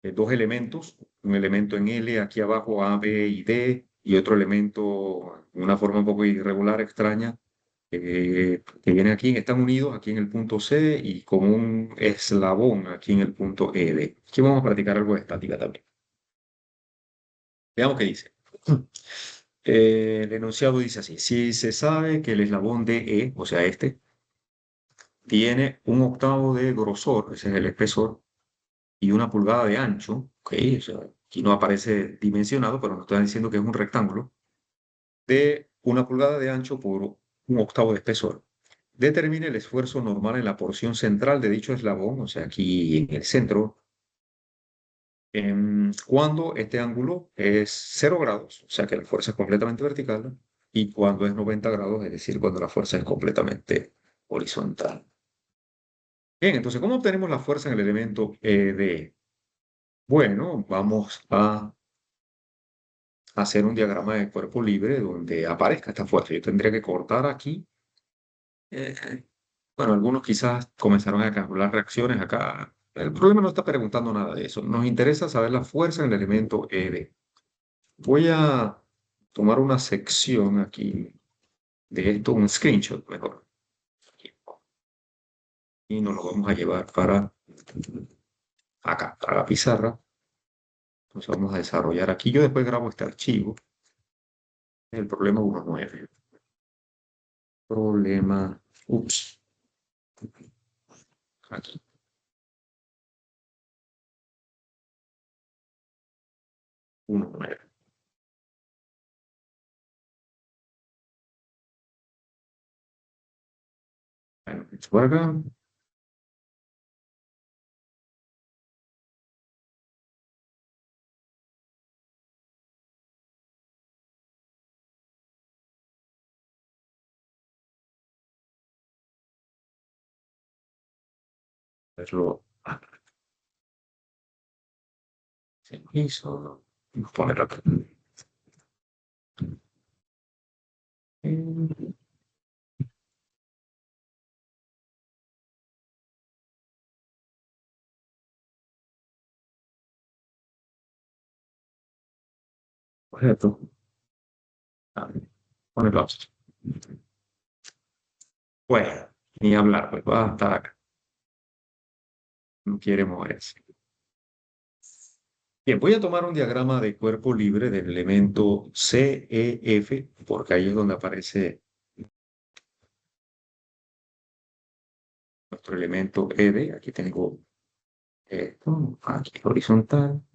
dos elementos, un elemento en L aquí abajo, A, B y D, y otro elemento de una forma un poco irregular, extraña, que viene aquí, están unidos aquí en el punto C y con un eslabón aquí en el punto ED. Aquí vamos a practicar algo de estática también. Veamos qué dice. El enunciado dice así, si se sabe que el eslabón DE, o sea este, tiene 1/8 de grosor, ese es el espesor, y 1 pulgada de ancho, ok, o sea, aquí no aparece dimensionado, pero nos está diciendo que es un rectángulo, de 1 pulgada de ancho por 1/8 de espesor. Determine el esfuerzo normal en la porción central de dicho eslabón, o sea, aquí en el centro, cuando este ángulo es 0 grados, o sea que la fuerza es completamente vertical, y cuando es 90 grados, es decir, cuando la fuerza es completamente horizontal. Bien, entonces, ¿cómo obtenemos la fuerza en el elemento D? Bueno, vamos a hacer un diagrama de cuerpo libre donde aparezca esta fuerza. Yo tendría que cortar aquí. eh, bueno, algunos quizás comenzaron a calcular reacciones acá. El problema no está preguntando nada de eso. Nos interesa saber la fuerza en el elemento ED. Voy a tomar una sección aquí de esto, un screenshot mejor. Y nos lo vamos a llevar para acá, para la pizarra. Entonces vamos a desarrollar aquí. Yo después grabo este archivo. El problema 1,9. Problema, ups, aquí. 1,9. Bueno, esto por acá. Hacerlo se hizo. Vamos a ponerlo acá. Objeto. Ah, ponerlo así. Bueno, ni hablar, pues va a estar acá. No quiere moverse. Bien, voy a tomar un diagrama de cuerpo libre del elemento CEF, porque ahí es donde aparece nuestro elemento ED. Aquí tengo esto, aquí el horizontal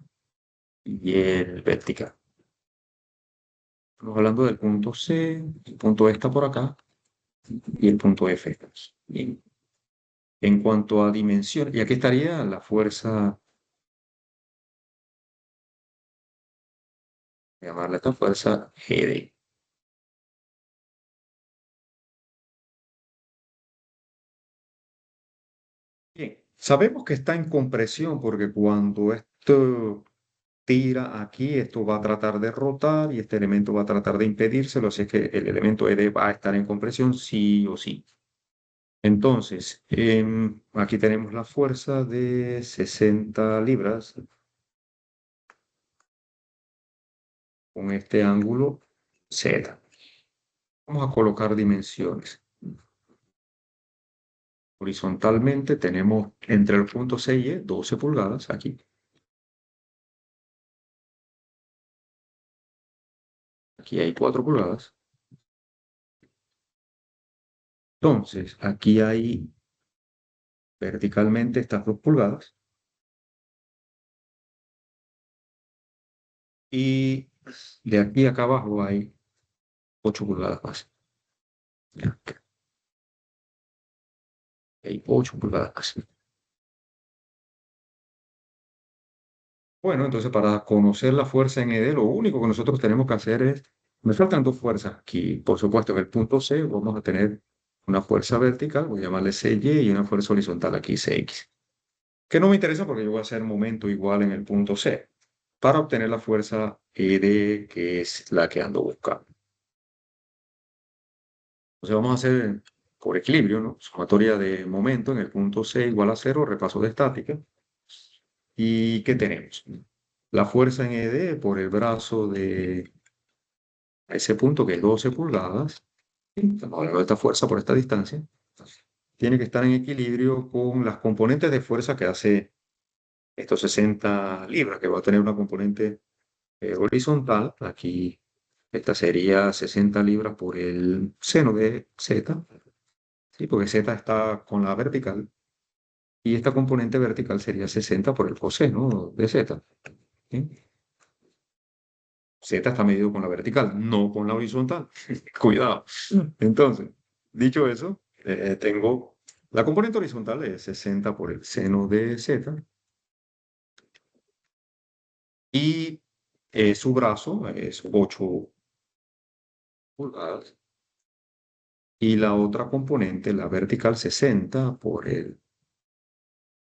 y el vertical. Estamos hablando del punto C, el punto E está por acá y el punto F está aquí. Bien. En cuanto a dimensión, y aquí estaría la fuerza, voy a llamarle esta fuerza GD. Bien, sabemos que está en compresión porque cuando esto tira aquí, esto va a tratar de rotar y este elemento va a tratar de impedírselo, así que el elemento ED va a estar en compresión sí o sí. Entonces, aquí tenemos la fuerza de 60 libras con este ángulo Z. Vamos a colocar dimensiones. Horizontalmente tenemos entre el punto C y E 12 pulgadas aquí. Aquí hay 4 pulgadas. Entonces, aquí hay verticalmente estas 2 pulgadas. Y de aquí acá abajo hay 8 pulgadas más. Ya, hay 8 pulgadas más. Bueno, entonces para conocer la fuerza en ED, lo único que nosotros tenemos que hacer es, me faltan dos fuerzas aquí. Por supuesto, en el punto C vamos a tener una fuerza vertical, voy a llamarle CY, y una fuerza horizontal aquí, CX. Que no me interesa porque yo voy a hacer momento igual en el punto C, para obtener la fuerza ED, que es la que ando buscando. Entonces vamos a hacer por equilibrio, ¿no? Sumatoria de momento en el punto C igual a 0, repaso de estática. ¿Y qué tenemos? La fuerza en ED por el brazo de ese punto, que es 12 pulgadas, estamos hablando de esta fuerza por esta distancia, tiene que estar en equilibrio con las componentes de fuerza que hace estos 60 libras, que va a tener una componente horizontal. Aquí esta sería 60 libras por el seno de Z, ¿sí? Porque Z está con la vertical, y esta componente vertical sería 60 por el coseno de Z. ¿Sí? Z está medido con la vertical, no con la horizontal. Cuidado. Entonces, dicho eso, tengo la componente horizontal es 60 por el seno de Z y su brazo es 8 pulgadas y la otra componente, la vertical, 60 por el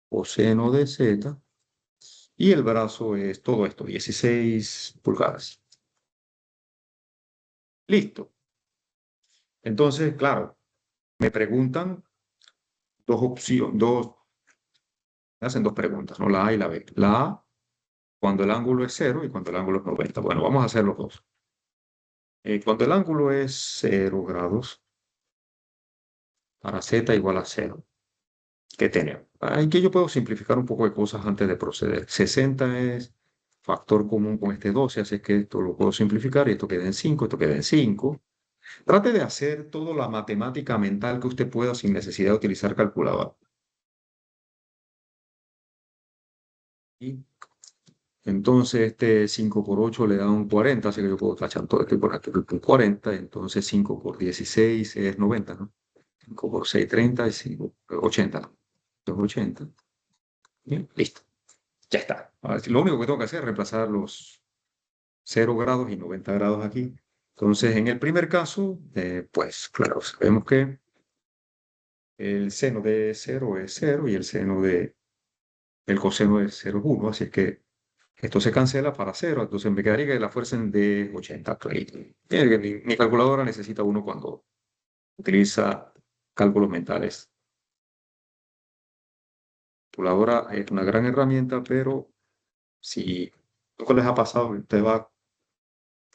coseno de Z y el brazo es todo esto, 16 pulgadas. Listo. Entonces, claro, me preguntan dos opciones, me hacen dos preguntas, ¿no? La A y la B. La A, cuando el ángulo es 0 y cuando el ángulo es 90. Bueno, vamos a hacer los dos. Cuando el ángulo es 0 grados, para Z igual a 0, ¿qué tenemos? Aquí yo puedo simplificar un poco de cosas antes de proceder. 60 es factor común con este 12, así que esto lo puedo simplificar y esto queda en 5, esto queda en 5. Trate de hacer toda la matemática mental que usted pueda sin necesidad de utilizar calculadora. Y entonces este 5 por 8 le da un 40, así que yo puedo tachar todo esto y por aquí un 40, entonces 5 por 16 es 90, ¿no? 5 por 6, 30 y 5, 80, ¿no? Entonces 80. Bien, listo. Ya está. Ahora, lo único que tengo que hacer es reemplazar los 0 grados y 90 grados aquí. Entonces, en el primer caso, pues claro, sabemos que el seno de 0 es 0 y el coseno de 0 es 1, así es que esto se cancela para 0, entonces me quedaría que la fuerza en D es 80. Clarito. Miren que mi calculadora necesita uno cuando utiliza cálculos mentales. La calculadora es una gran herramienta, pero si nunca les ha pasado, usted va a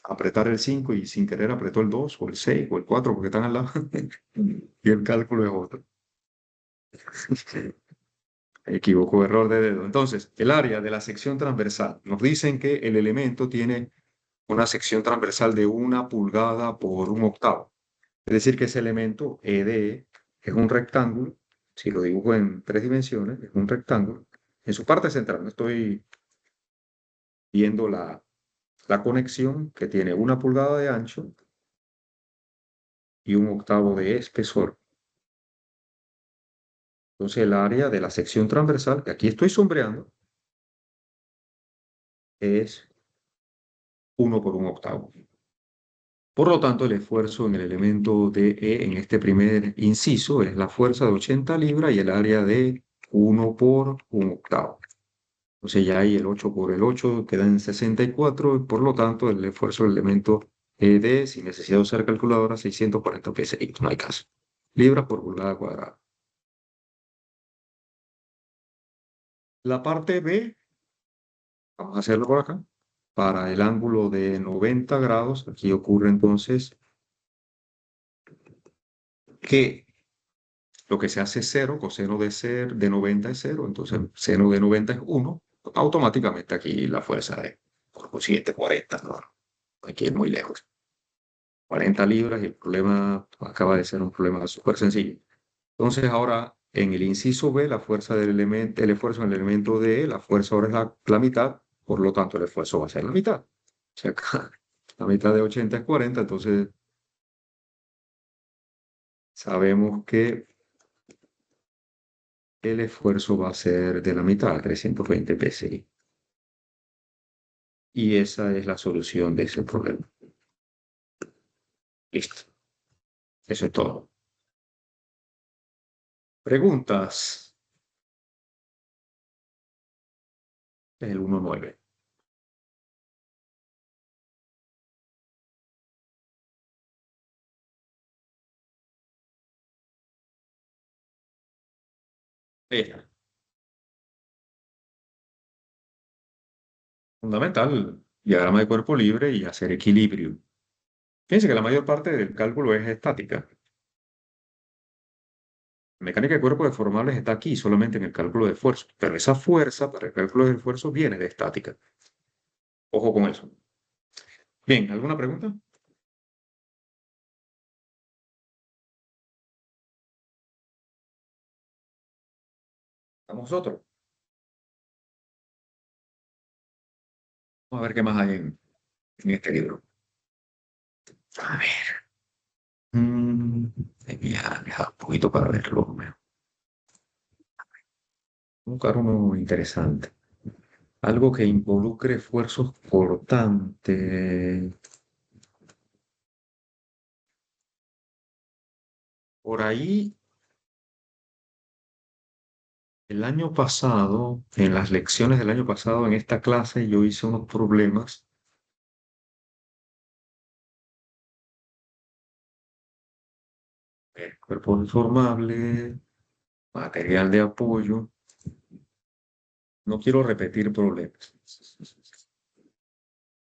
apretar el 5 y sin querer apretó el 2 o el 6 o el 4 porque están al lado y el cálculo es otro. Equivoco, error de dedo. Entonces, el área de la sección transversal. Nos dicen que el elemento tiene una sección transversal de 1 pulgada por 1 octavo. Es decir, que ese elemento ED es un rectángulo. Si lo dibujo en 3 dimensiones, es un rectángulo. En su parte central, no estoy viendo la conexión que tiene 1 pulgada de ancho y 1/8 de espesor. Entonces el área de la sección transversal, que aquí estoy sombreando, es 1/1/8. Por lo tanto, el esfuerzo en el elemento DE en este primer inciso es la fuerza de 80 libras y el área de 1/1/8. Entonces ya ahí el 8 por el 8 queda en 64, y por lo tanto el esfuerzo del elemento ED, sin necesidad de usar calculadora, 640 PSI, no hay caso. Libras por pulgada cuadrada. La parte B, vamos a hacerlo por acá. Para el ángulo de 90 grados, aquí ocurre entonces que lo que se hace es 0, coseno de 90 es 0, entonces seno de 90 es 1, automáticamente aquí la fuerza es, por consiguiente, 40, no hay que ir muy lejos. 40 libras y el problema acaba de ser un problema súper sencillo. Entonces ahora en el inciso B, la fuerza del elemento, el esfuerzo en el elemento D, la fuerza ahora es la mitad, por lo tanto el esfuerzo va a ser la mitad. O sea, acá la mitad de 80 es 40, entonces sabemos que el esfuerzo va a ser de la mitad, 320 PSI. Y esa es la solución de ese problema. Listo. Eso es todo. Preguntas. El 1.9. Ahí está. Fundamental, diagrama de cuerpo libre y hacer equilibrio. Fíjense que la mayor parte del cálculo es estática. Mecánica de cuerpos deformables está aquí solamente en el cálculo de esfuerzo, pero esa fuerza para el cálculo de esfuerzo viene de estática. Ojo con eso. Bien, ¿alguna pregunta? Vamos otro. Vamos a ver qué más hay en este libro. A ver. Deja un poquito para verlo. Buscar uno interesante. Algo que involucre esfuerzos cortantes. Por ahí, el año pasado, en las lecciones del año pasado, en esta clase, yo hice unos problemas. Cuerpo deformable, material de apoyo. No quiero repetir problemas.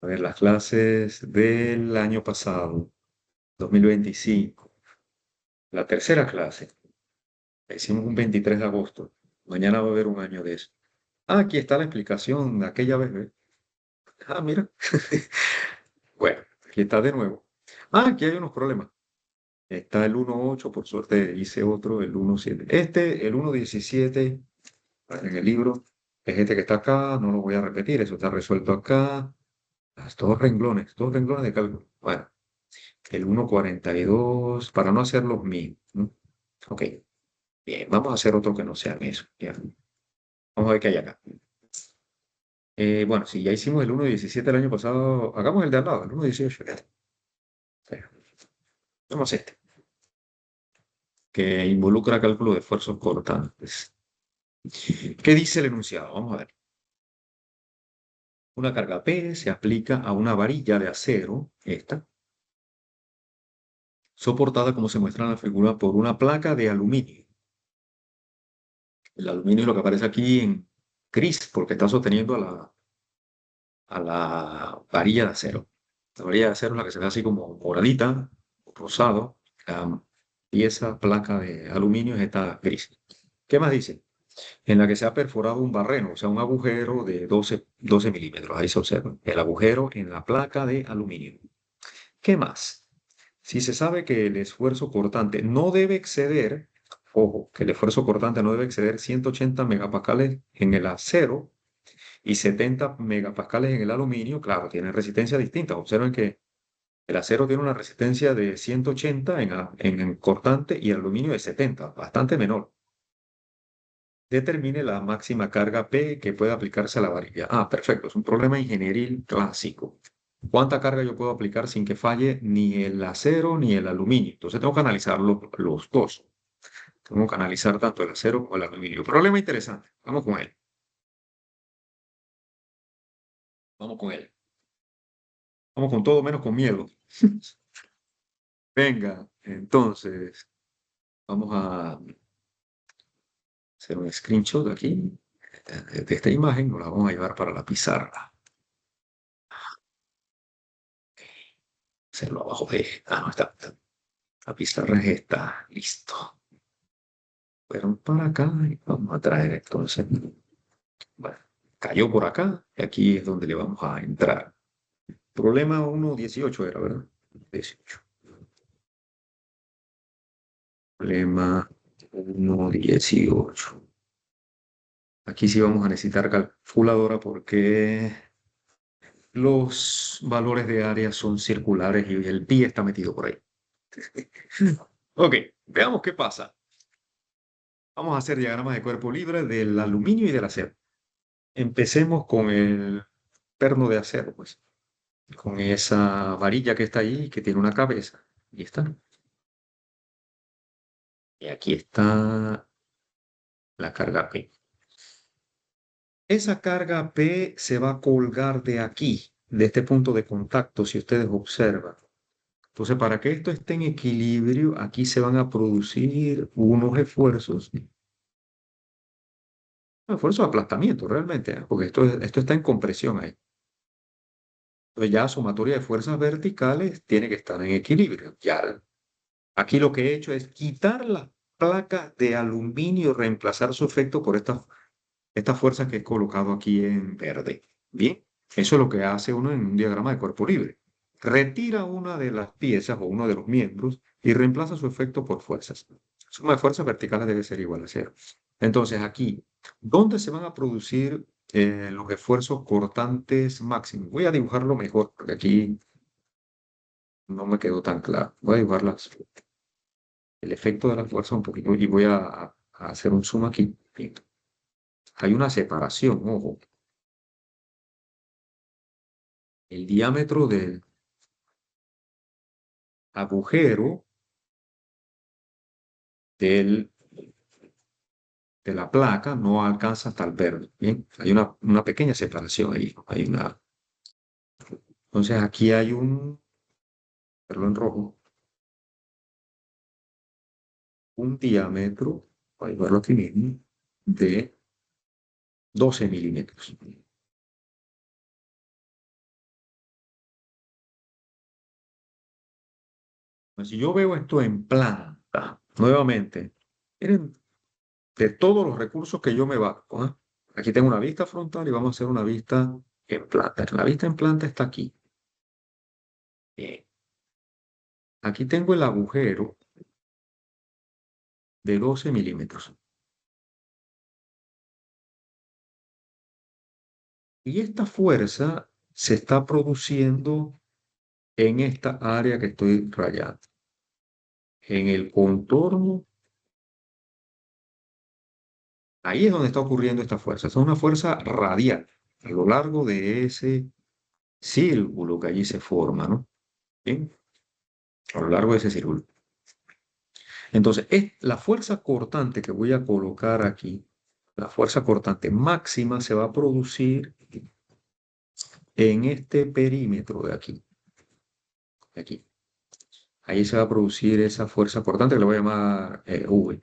A ver, las clases del año pasado, 2025. La tercera clase, la hicimos un 23 de agosto. Mañana va a haber un año de eso. Ah, aquí está la explicación de aquella vez, ¿ve? Ah, mira. Bueno, aquí está de nuevo. Ah, aquí hay unos problemas. Está el 1.8, por suerte hice otro, el 1.7. El 1.17, en el libro, es este que está acá, no lo voy a repetir, eso está resuelto acá. Dos renglones de cálculo. Bueno, el 1.42, para no hacer los mismos, ¿no? Ok, bien, vamos a hacer otro que no sean eso. Ya. Vamos a ver qué hay acá. Bueno, si ya hicimos el 1.17 el año pasado, hagamos el de al lado, el 1.18. Vamos a este, que involucra cálculo de esfuerzos cortantes. ¿Qué dice el enunciado? Vamos a ver. Una carga P se aplica a una varilla de acero, esta, soportada, como se muestra en la figura, por una placa de aluminio. El aluminio es lo que aparece aquí en gris, porque está sosteniendo a la varilla de acero. La varilla de acero es la que se ve así como moradita, rosado, y esa placa de aluminio es esta gris. ¿Qué más dice? En la que se ha perforado un barreno, o sea, un agujero de 12 milímetros. Ahí se observa el agujero en la placa de aluminio. ¿Qué más? Si se sabe que el esfuerzo cortante no debe exceder, ojo, que el esfuerzo cortante no debe exceder 180 megapascales en el acero y 70 megapascales en el aluminio, claro, tienen resistencia distinta. Observen que el acero tiene una resistencia de 180 en cortante y el aluminio de 70, bastante menor. Determine la máxima carga P que puede aplicarse a la varilla. Ah, perfecto, es un problema ingenieril clásico. ¿Cuánta carga yo puedo aplicar sin que falle ni el acero ni el aluminio? Entonces tengo que analizar los dos. Tengo que analizar tanto el acero como el aluminio. Problema interesante. Vamos con él. Vamos con él. Vamos con todo menos con miedo. Venga, entonces vamos a hacer un screenshot de aquí de esta imagen. Nos la vamos a llevar para la pizarra. Hacerlo abajo de... Ah, no, está. La pizarra es esta. Listo. Fueron para acá y vamos a traer entonces. Bueno, cayó por acá y aquí es donde le vamos a entrar. Problema 1.18 era, ¿verdad? 18. Problema 1.18. Aquí sí vamos a necesitar calculadora porque los valores de área son circulares y el pi está metido por ahí. Ok, veamos qué pasa. Vamos a hacer diagramas de cuerpo libre del aluminio y del acero. Empecemos con el perno de acero, pues, con esa varilla que está ahí, que tiene una cabeza. Ahí está. Y aquí está la carga P. Esa carga P se va a colgar de aquí, de este punto de contacto, si ustedes observan. Entonces, para que esto esté en equilibrio, aquí se van a producir unos esfuerzos de aplastamiento realmente, ¿eh? Porque esto está en compresión ahí. Entonces, ya sumatoria de fuerzas verticales tiene que estar en equilibrio. Ya, aquí lo que he hecho es quitar las placas de aluminio, reemplazar su efecto por estas fuerzas que he colocado aquí en verde. Bien, eso es lo que hace uno en un diagrama de cuerpo libre. Retira una de las piezas o uno de los miembros y reemplaza su efecto por fuerzas. Suma de fuerzas verticales debe ser igual a cero. Entonces aquí, ¿dónde se van a producir los esfuerzos cortantes máximos? Voy a dibujarlo mejor porque aquí no me quedó tan claro. Voy a dibujar el efecto de la fuerza un poquito y voy a hacer un zoom aquí. Bien. Hay una separación, ojo. El diámetro del agujero del, de la placa no alcanza hasta el verde. Bien, hay una pequeña separación ahí. Entonces aquí hay verlo en rojo, un diámetro, voy a verlo aquí mismo, de 12 milímetros. Pues si yo veo esto en planta, nuevamente, miren, de todos los recursos que yo me bajo, ¿eh? Aquí tengo una vista frontal y vamos a hacer una vista en planta. La vista en planta está aquí. Bien. Aquí tengo el agujero de 12 milímetros. Y esta fuerza se está produciendo en esta área que estoy rayando. En el contorno, ahí es donde está ocurriendo esta fuerza. Es una fuerza radial a lo largo de ese círculo que allí se forma, ¿no? Bien, a lo largo de ese círculo. Entonces, es la fuerza cortante que voy a colocar aquí, la fuerza cortante máxima se va a producir en este perímetro de aquí. Aquí. Ahí se va a producir esa fuerza cortante que le voy a llamar V.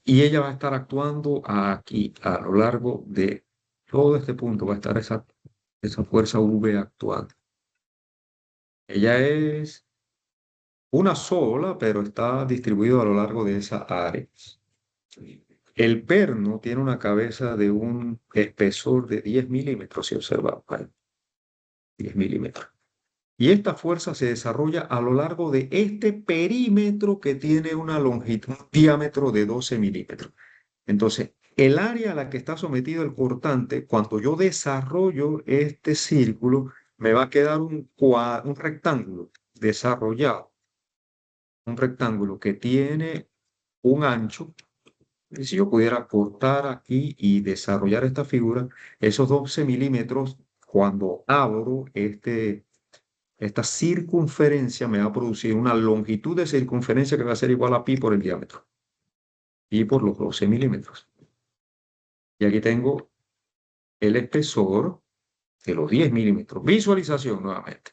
Y ella va a estar actuando aquí, a lo largo de todo este punto, va a estar esa fuerza V actuando. Ella es una sola, pero está distribuida a lo largo de esa área. El perno tiene una cabeza de un espesor de 10 milímetros, si observamos, ¿vale? 10 milímetros. Y esta fuerza se desarrolla a lo largo de este perímetro que tiene una longitud, un diámetro de 12 milímetros. Entonces, el área a la que está sometido el cortante, cuando yo desarrollo este círculo, me va a quedar un rectángulo desarrollado, un rectángulo que tiene un ancho. Y si yo pudiera cortar aquí y desarrollar esta figura, esos 12 milímetros, cuando abro esta circunferencia, me va a producir una longitud de circunferencia que va a ser igual a pi por el diámetro, pi por los 12 milímetros. Y aquí tengo el espesor de los 10 milímetros. Visualización nuevamente.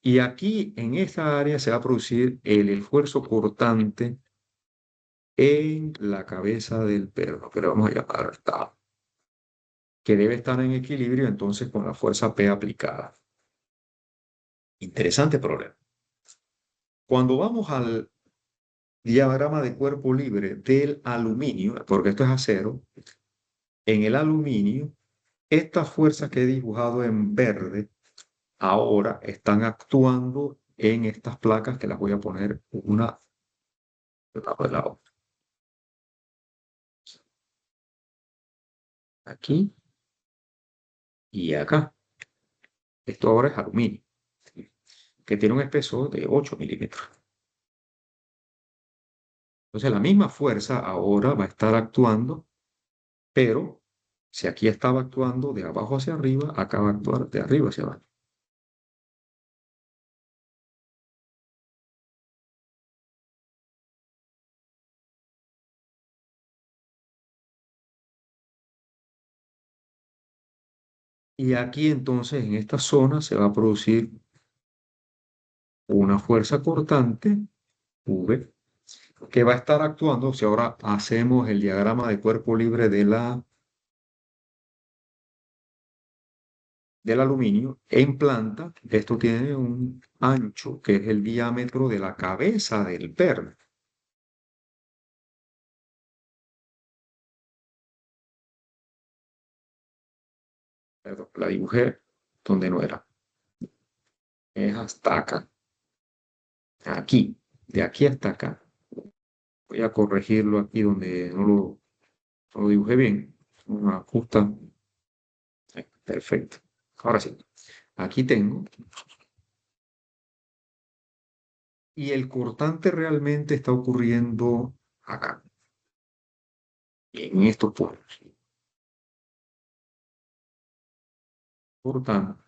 Y aquí en esta área se va a producir el esfuerzo cortante en la cabeza del perro, que le vamos a llamar tau, que debe estar en equilibrio entonces con la fuerza P aplicada. Interesante problema. Cuando vamos al diagrama de cuerpo libre del aluminio, porque esto es acero, en el aluminio, estas fuerzas que he dibujado en verde ahora están actuando en estas placas que las voy a poner una debajo de la otra. Aquí y acá. Esto ahora es aluminio, que tiene un espesor de 8 milímetros. Entonces la misma fuerza ahora va a estar actuando, pero si aquí estaba actuando de abajo hacia arriba, acá va a actuar de arriba hacia abajo. Y aquí entonces en esta zona se va a producir una fuerza cortante, V, que va a estar actuando, si ahora hacemos el diagrama de cuerpo libre del aluminio, en planta, esto tiene un ancho que es el diámetro de la cabeza del perno. Perdón, la dibujé donde no era. Es hasta acá. Aquí. De aquí hasta acá. Voy a corregirlo aquí donde no lo dibujé bien. Una ajusta. Perfecto. Ahora sí. Aquí tengo. Y el cortante realmente está ocurriendo acá. En estos puntos. Cortante.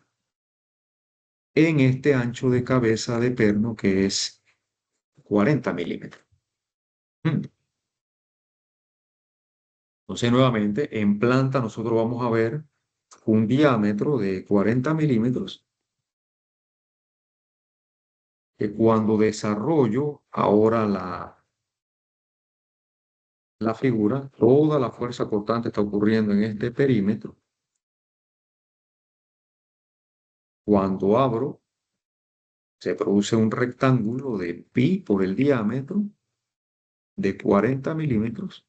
En este ancho de cabeza de perno que es 40 milímetros. Entonces, nuevamente, en planta nosotros vamos a ver un diámetro de 40 milímetros que cuando desarrollo ahora la figura, toda la fuerza cortante está ocurriendo en este perímetro. Cuando abro, se produce un rectángulo de pi por el diámetro de 40 milímetros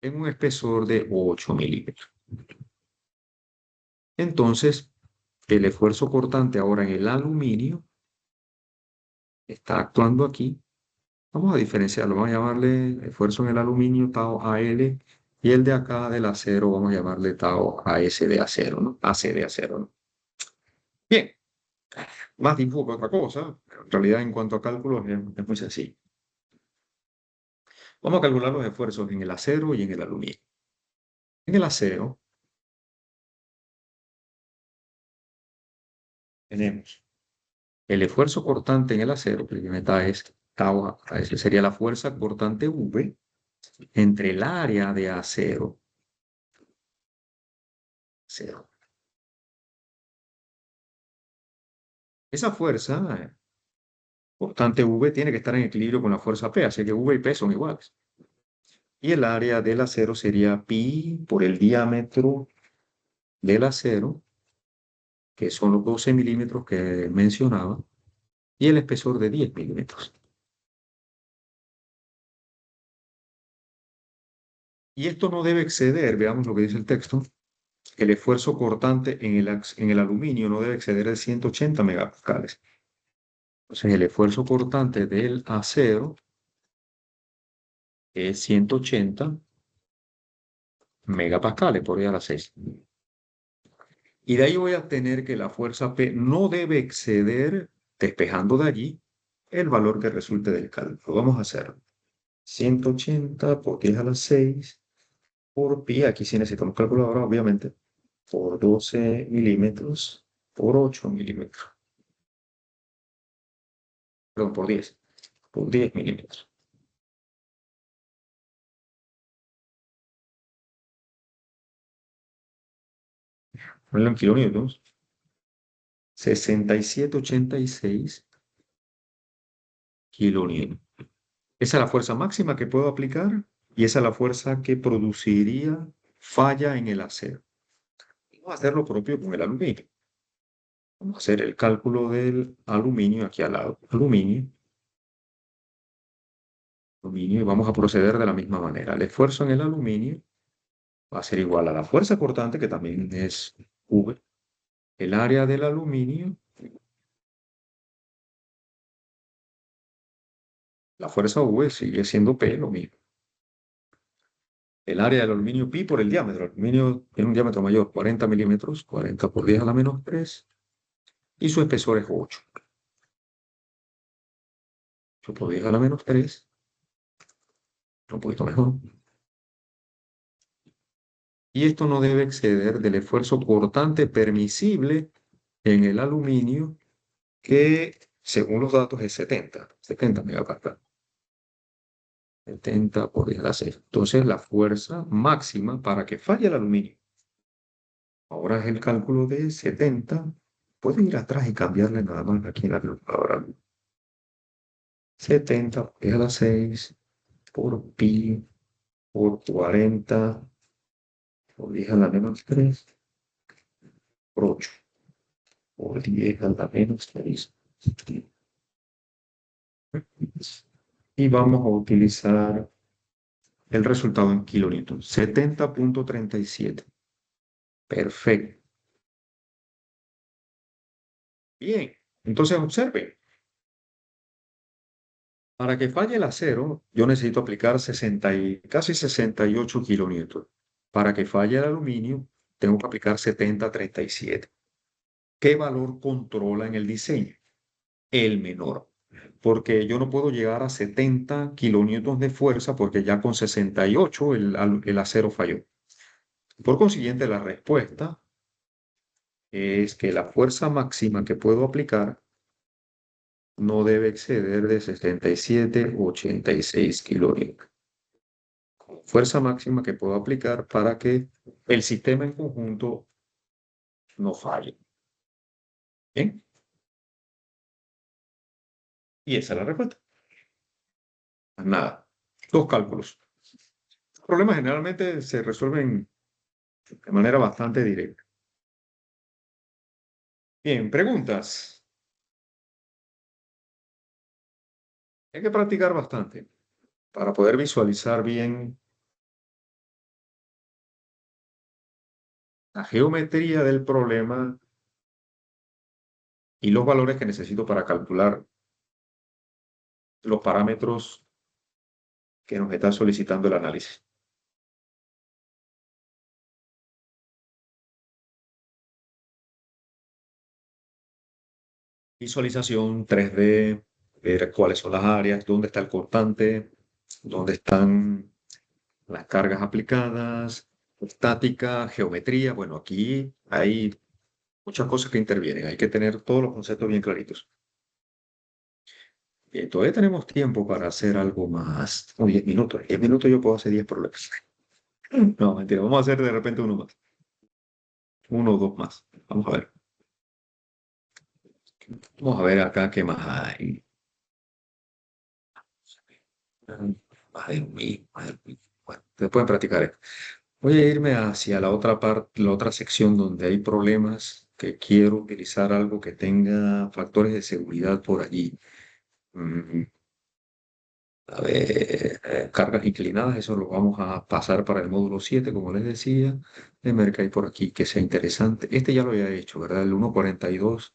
en un espesor de 8 milímetros. Entonces, el esfuerzo cortante ahora en el aluminio está actuando aquí. Vamos a diferenciarlo, vamos a llamarle esfuerzo en el aluminio, tau AL, y el de acá del acero, vamos a llamarle tau AS de acero, ¿no? AC de acero, ¿no? Bien, más dibujo que otra cosa, pero en realidad en cuanto a cálculos es muy sencillo. Vamos a calcular los esfuerzos en el acero y en el aluminio. En el acero tenemos el esfuerzo cortante en el acero, que meta es tau, esa sería la fuerza cortante V entre el área de acero. Acero. Esa fuerza cortante V tiene que estar en equilibrio con la fuerza P, así que V y P son iguales. Y el área del acero sería pi por el diámetro del acero, que son los 12 milímetros que mencionaba, y el espesor de 10 milímetros. Y esto no debe exceder, veamos lo que dice el texto, el esfuerzo cortante en el aluminio no debe exceder de 180 megapascales. Entonces el esfuerzo cortante del acero es 180 megapascales por 10 a la 6. Y de ahí voy a obtener que la fuerza P no debe exceder, despejando de allí, el valor que resulte del cálculo. Vamos a hacer 180 por 10 a la 6 por pi, aquí sí necesitamos calculadora, obviamente, por 12 milímetros por 8 milímetros. Perdón, por 10 milímetros. Ponlo en kilonewtons. 67,86 kilonewtons. Esa es la fuerza máxima que puedo aplicar y esa es la fuerza que produciría falla en el acero. Vamos a hacer lo propio con el aluminio. Vamos a hacer el cálculo del aluminio aquí al lado. Aluminio, y vamos a proceder de la misma manera. El esfuerzo en el aluminio va a ser igual a la fuerza cortante, que también es V. El área del aluminio, la fuerza V sigue siendo P, lo mismo. El área del aluminio pi por el diámetro. El aluminio tiene un diámetro mayor, 40 milímetros, 40 por 10 a la menos 3, y su espesor es 8. 8 por 10 a la menos 3, un poquito mejor. Y esto no debe exceder del esfuerzo cortante permisible en el aluminio, que según los datos es 70 megapascal. 70 por 10 a la 6. Entonces la fuerza máxima para que falle el aluminio. Ahora es el cálculo de 70. Pueden ir atrás y cambiarle nada más aquí en la calculadora. 70 por 10 a la 6 por pi por 40 por 10 a la menos 3 por 8 por 10 a la menos 3. Y vamos a utilizar el resultado en kilonewtons. 70,37. Perfecto. Bien, entonces observen. Para que falle el acero, yo necesito aplicar casi 68 kilonewtons. Para que falle el aluminio, tengo que aplicar 70,37. ¿Qué valor controla en el diseño? El menor. Porque yo no puedo llegar a 70 kilonewtons de fuerza porque ya con 68 el acero falló. Por consiguiente, la respuesta es que la fuerza máxima que puedo aplicar no debe exceder de 67,86 kilonewtons. Fuerza máxima que puedo aplicar para que el sistema en conjunto no falle. ¿Bien? Y esa es la respuesta. Nada. Dos cálculos. Los problemas generalmente se resuelven de manera bastante directa. Bien, preguntas. Hay que practicar bastante para poder visualizar bien la geometría del problema y los valores que necesito para calcular los parámetros que nos está solicitando el análisis. Visualización 3D, ver cuáles son las áreas, dónde está el cortante, dónde están las cargas aplicadas, estática, geometría. Bueno, aquí hay muchas cosas que intervienen. Hay que tener todos los conceptos bien claritos. Bien, todavía tenemos tiempo para hacer algo más. 10 minutos. 10 minutos yo puedo hacer 10 problemas. No, mentira. Vamos a hacer de repente uno más. Uno o dos más. Vamos a ver. Vamos a ver acá qué más hay. Bueno, ustedes pueden practicar esto. Voy a irme hacia la otra parte, la otra sección donde hay problemas que quiero utilizar algo que tenga factores de seguridad por allí. Mm, A ver, cargas inclinadas, eso lo vamos a pasar para el módulo 7, como les decía. De Mercay por aquí, que sea interesante. Este ya lo había hecho, ¿verdad? El 1.42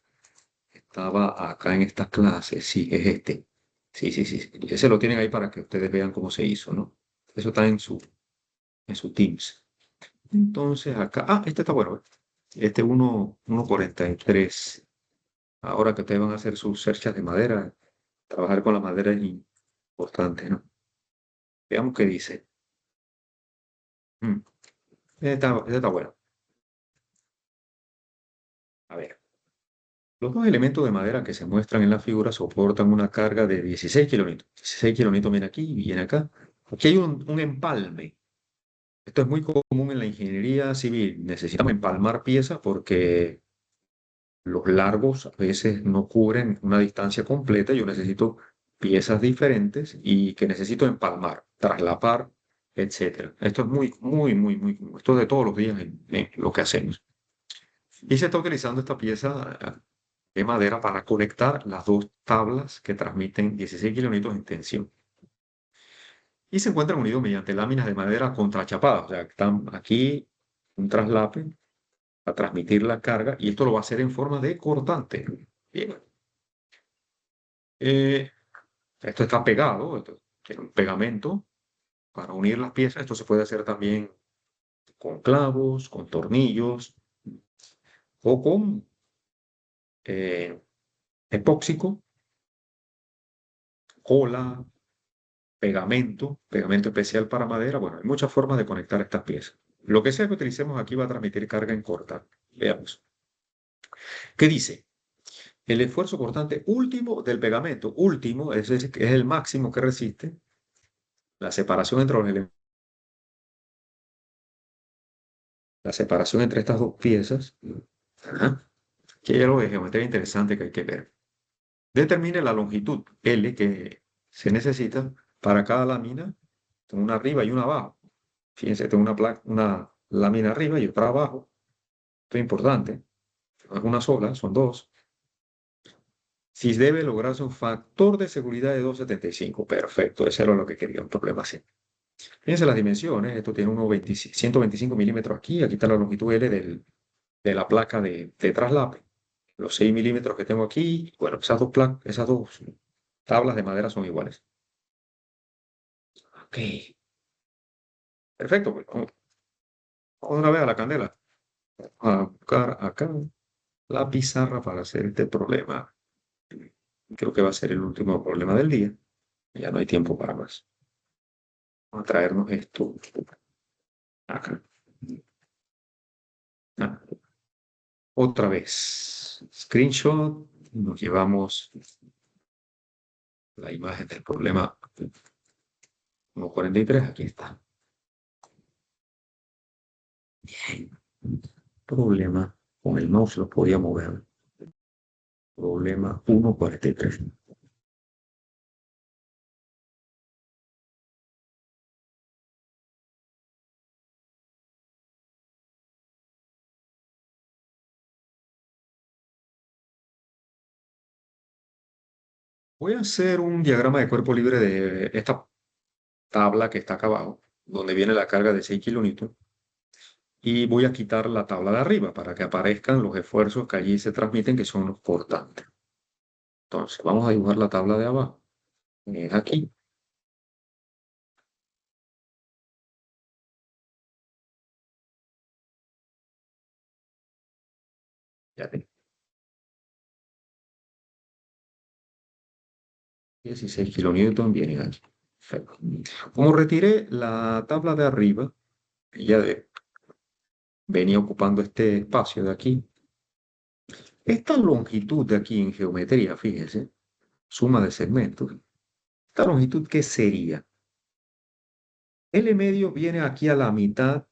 estaba acá en estas clases. Sí, es este. Sí, sí, sí. Ese lo tienen ahí para que ustedes vean cómo se hizo, ¿no? Eso está en su Teams. Entonces acá, este está bueno. Este 1.43. Ahora que ustedes van a hacer sus cerchas de madera, trabajar con la madera es importante, ¿no? Veamos qué dice. Mm, este está bueno. A ver. Los dos elementos de madera que se muestran en la figura soportan una carga de 16 kilonewtons. 16 kilonewtons viene aquí y viene acá. Aquí hay un empalme. Esto es muy común en la ingeniería civil. Necesitamos empalmar piezas porque los largos a veces no cubren una distancia completa. Yo necesito piezas diferentes y que necesito empalmar, traslapar, etcétera. Esto es muy común. Esto es de todos los días en lo que hacemos. Y se está utilizando esta pieza de madera para conectar las dos tablas que transmiten 16 kilonewtons en tensión. Y se encuentran unidos mediante láminas de madera contrachapadas. O sea, están aquí un traslape para transmitir la carga y esto lo va a hacer en forma de cortante. Bien. Eh, Esto está pegado, esto tiene un pegamento para unir las piezas. Esto se puede hacer también con clavos, con tornillos o con eh, epóxico, cola, pegamento especial para madera. Bueno, hay muchas formas de conectar estas piezas. Lo que sea que utilicemos aquí va a transmitir carga en corta. Veamos. ¿Qué dice? El esfuerzo cortante último del pegamento, último, es el máximo que resiste la separación entre los elementos. La separación entre estas dos piezas. Ajá, que hay algo de geometría interesante que hay que ver. Determine la longitud L que se necesita para cada lámina, una arriba y una abajo. Fíjense, tengo una lámina arriba y otra abajo. Esto es importante. No es una sola, son dos. Si debe lograrse un factor de seguridad de 2,75. Perfecto, ese era lo que quería, un problema así. Fíjense las dimensiones. Esto tiene 125 milímetros aquí. Aquí está la longitud L de la placa de traslape. Los 6 milímetros que tengo aquí. Bueno, esas dos tablas de madera son iguales. Ok. Perfecto, pues vamos una vez a la candela. A buscar acá la pizarra para hacer este problema. Creo que va a ser el último problema del día. Ya no hay tiempo para más. Vamos a traernos esto acá. Ah, otra vez. Screenshot. Nos llevamos la imagen del problema 1.43. Aquí está. Bien. Problema. Con el mouse lo podía mover. Problema 1.43. Voy a hacer un diagrama de cuerpo libre de esta tabla que está acá abajo, donde viene la carga de 6 kilonewtons, y voy a quitar la tabla de arriba para que aparezcan los esfuerzos que allí se transmiten, que son los cortantes. Entonces, vamos a dibujar la tabla de abajo. Es aquí. Ya tengo 16 kilonewtons, vienen aquí. Perfecto. Como retiré la tabla de arriba, venía ocupando este espacio de aquí. Esta longitud de aquí en geometría, fíjense, suma de segmentos. ¿Esta longitud qué sería? L medio viene aquí a la mitad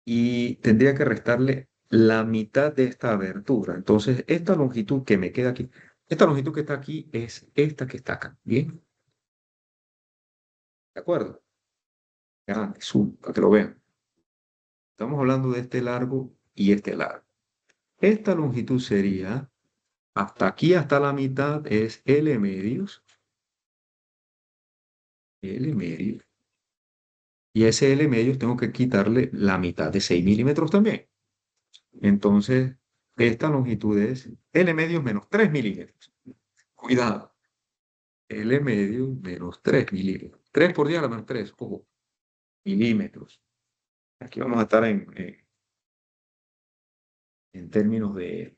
y tendría que restarle la mitad de esta abertura. Entonces, esta longitud que me queda aquí, esta longitud que está aquí es esta que está acá. ¿Bien? ¿De acuerdo? Grande, zoom, para que lo vean. Estamos hablando de este largo y este largo. Esta longitud sería, hasta aquí, hasta la mitad, es L medios. L medios. Y ese L medios tengo que quitarle la mitad de 6 milímetros también. Entonces, esta longitud es L medios menos 3 milímetros. Cuidado. L medio menos 3 milímetros. 3 por 10 a la menos 3, ojo, milímetros. Aquí vamos a estar en términos de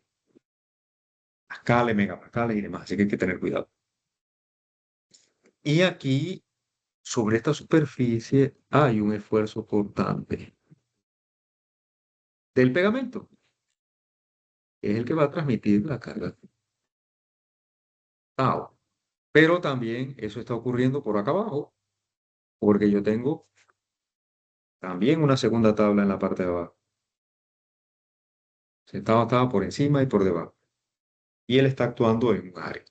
pascales, megapascales y demás, así que hay que tener cuidado. Y aquí, sobre esta superficie, hay un esfuerzo cortante del pegamento, que es el que va a transmitir la carga tau. Pero también eso está ocurriendo por acá abajo, porque yo tengo también una segunda tabla en la parte de abajo. Estaba por encima y por debajo. Y él está actuando en un área.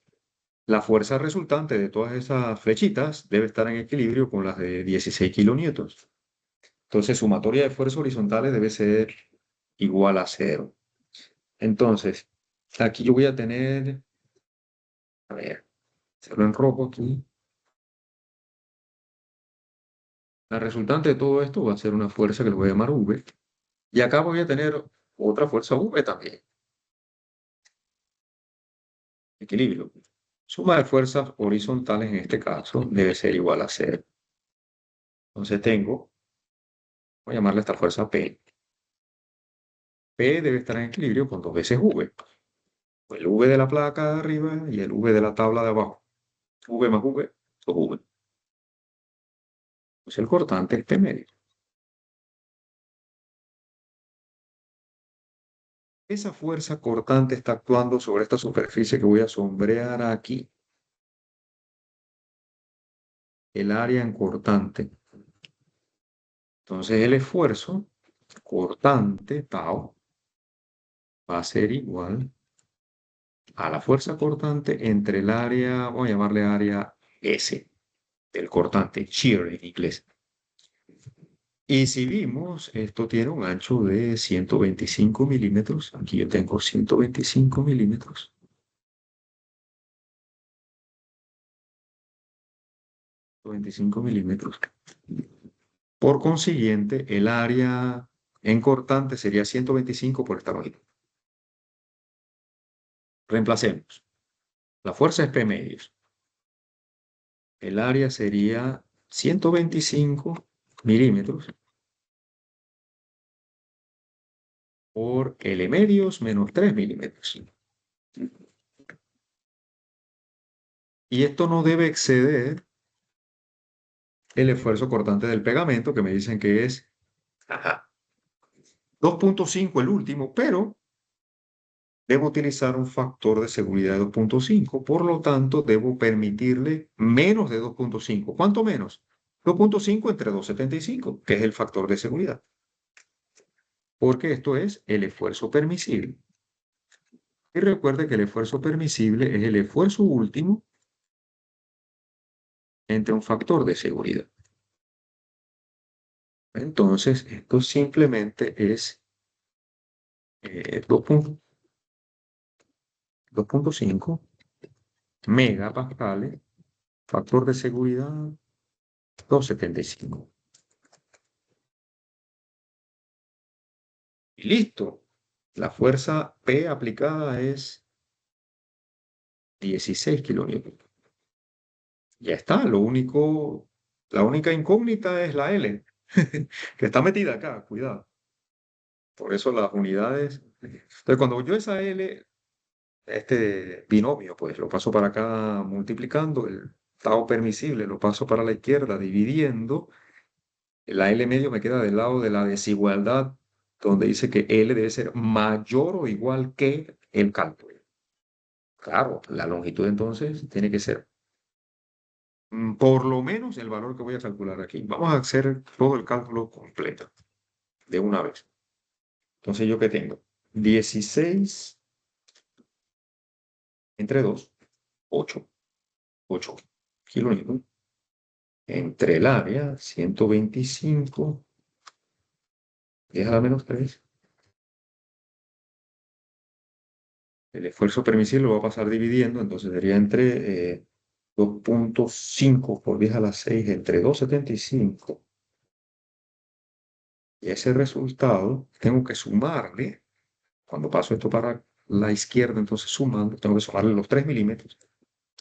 La fuerza resultante de todas esas flechitas debe estar en equilibrio con las de 16 kilonewtons. Entonces, sumatoria de fuerzas horizontales debe ser igual a 0. Entonces, aquí yo voy a tener, a ver, hacerlo en rojo aquí. La resultante de todo esto va a ser una fuerza que le voy a llamar V. Y acá voy a tener otra fuerza V también. Equilibrio. Suma de fuerzas horizontales en este caso debe ser igual a 0. Entonces tengo, voy a llamarle esta fuerza P. P debe estar en equilibrio con 2 veces V. El V de la placa de arriba y el V de la tabla de abajo. V más V, 2V. Pues el cortante es P medio. Esa fuerza cortante está actuando sobre esta superficie que voy a sombrear aquí. El área en cortante. Entonces el esfuerzo cortante, tau, va a ser igual a la fuerza cortante entre el área, voy a llamarle área S, del cortante, shear en inglés. Y si vimos, esto tiene un ancho de 125 milímetros. Aquí yo tengo 125 milímetros. 125 milímetros. Por consiguiente, el área en cortante sería 125 por esta longitud. Reemplacemos. La fuerza es P medios. El área sería 125 milímetros por L medios menos 3 milímetros. Y esto no debe exceder el esfuerzo cortante del pegamento, que me dicen que es 2.5 el último, pero debo utilizar un factor de seguridad de 2.5, por lo tanto, debo permitirle menos de 2.5. ¿Cuánto menos? 2.5 entre 2.75, que es el factor de seguridad. Porque esto es el esfuerzo permisible. Y recuerde que el esfuerzo permisible es el esfuerzo último entre un factor de seguridad. Entonces, esto simplemente es 2.5 megapascales, factor de seguridad 2.75. Y listo. La fuerza P aplicada es 16 kilonewtons. Ya está. La única incógnita es la L, que está metida acá. Cuidado. Por eso las unidades. Entonces, cuando yo esa L, este binomio, pues lo paso para acá multiplicando, el tau permisible lo paso para la izquierda dividiendo, la L medio me queda del lado de la desigualdad, donde dice que L debe ser mayor o igual que el cálculo. Claro, la longitud entonces tiene que ser por lo menos el valor que voy a calcular aquí. Vamos a hacer todo el cálculo completo de una vez. Entonces, ¿yo qué tengo? 16 entre 2, 8 kilonewtons. Entre el área, 125, 10 a la menos 3. El esfuerzo permisible lo va a pasar dividiendo, entonces sería entre 2.5 por 10 a la 6 entre 2.75. Y ese resultado tengo que sumarle, cuando paso esto para la izquierda, entonces sumando, tengo que sumarle los 3 milímetros,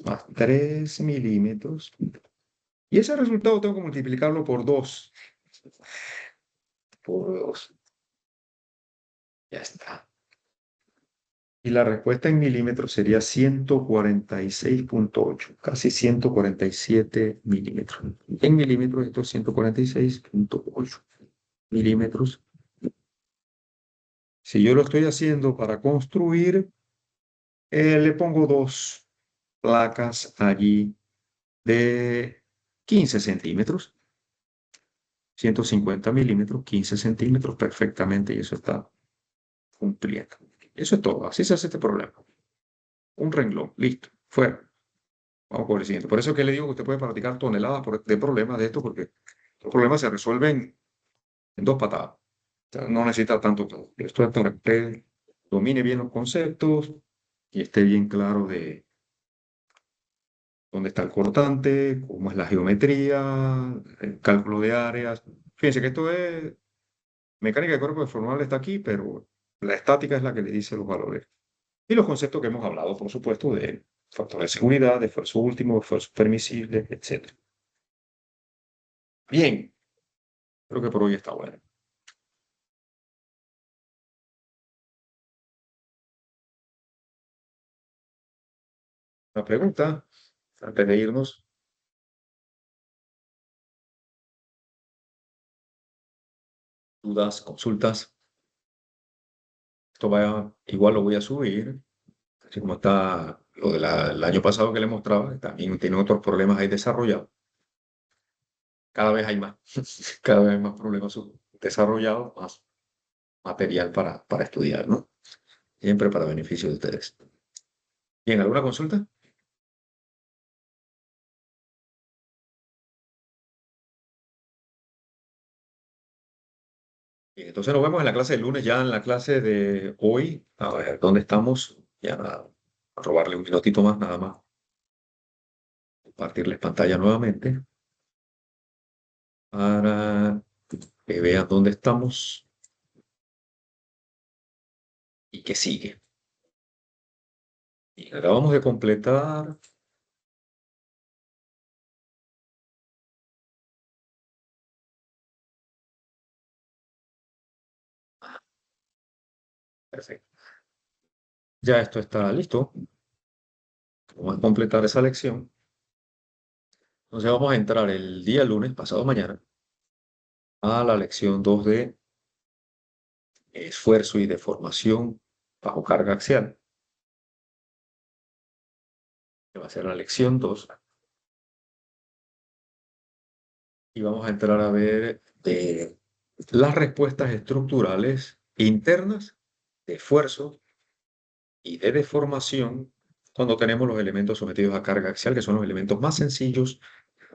más 3 milímetros Y ese resultado tengo que multiplicarlo por 2. Por 2. Ya está. Y la respuesta en milímetros sería 146.8, casi 147 milímetros. En milímetros esto es 146.8 milímetros. Si yo lo estoy haciendo para construir, le pongo 2 placas allí de 15 centímetros, 150 milímetros, 15 centímetros perfectamente, y eso está cumpliendo. Eso es todo, así se hace este problema. Un renglón, listo, fuera. Vamos por el siguiente. Por eso es que le digo que usted puede practicar toneladas de problemas de esto, porque los problemas se resuelven en 2 patadas. O sea, no necesita tanto todo. Esto es para que usted domine bien los conceptos y esté bien claro de dónde está el cortante, cómo es la geometría, el cálculo de áreas. Fíjense que esto es mecánica de cuerpo deformable, está aquí, pero la estática es la que le dice los valores. Y los conceptos que hemos hablado, por supuesto, de factores de seguridad, de esfuerzo último, esfuerzo permisible, etc. Bien, creo que por hoy está bueno. Una pregunta antes de irnos. Dudas, consultas. Esto va, igual lo voy a subir, así como está lo del año pasado que le mostraba, que también tiene otros problemas ahí desarrollados. Cada vez hay más, cada vez hay más problemas desarrollados, más material para estudiar, ¿no? Siempre para beneficio de ustedes. Bien, ¿alguna consulta? Bien, entonces nos vemos en la clase del lunes, ya en la clase de hoy. A ver, ¿dónde estamos? Ya a robarle un minutito más, nada más. Compartirles pantalla nuevamente para que vean dónde estamos y qué sigue. Bien, acabamos de completar. Perfecto. Ya esto está listo. Vamos a completar esa lección. Entonces vamos a entrar el día lunes, pasado mañana, a la lección 2 de esfuerzo y deformación bajo carga axial, que va a ser la lección 2. Y vamos a entrar a ver las respuestas estructurales internas de esfuerzo y de deformación cuando tenemos los elementos sometidos a carga axial, que son los elementos más sencillos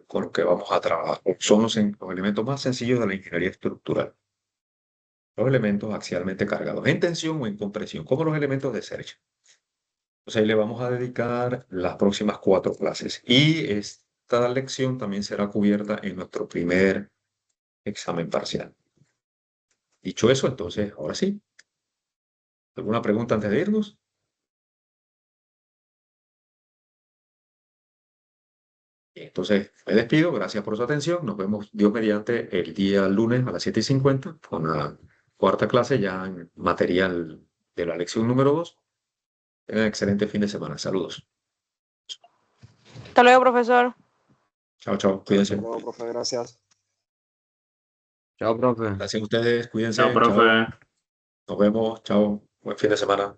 con los que vamos a trabajar. Son los elementos más sencillos de la ingeniería estructural. Los elementos axialmente cargados en tensión o en compresión, como los elementos de Serge. Entonces ahí le vamos a dedicar las próximas 4 clases. Y esta lección también será cubierta en nuestro primer examen parcial. Dicho eso, entonces, ahora sí. ¿Alguna pregunta antes de irnos? Bien, entonces, me despido. Gracias por su atención. Nos vemos, Dios mediante, el día lunes a las 7:50 con la 4ª clase ya en material de la lección número 2. Tengan excelente fin de semana. Saludos. Hasta luego, profesor. Chao, chao. Cuídense. Hasta luego, profe, gracias. Chao, profe. Gracias a ustedes. Cuídense. Chao, profe. Chao. Nos vemos. Chao. Buen fin de semana.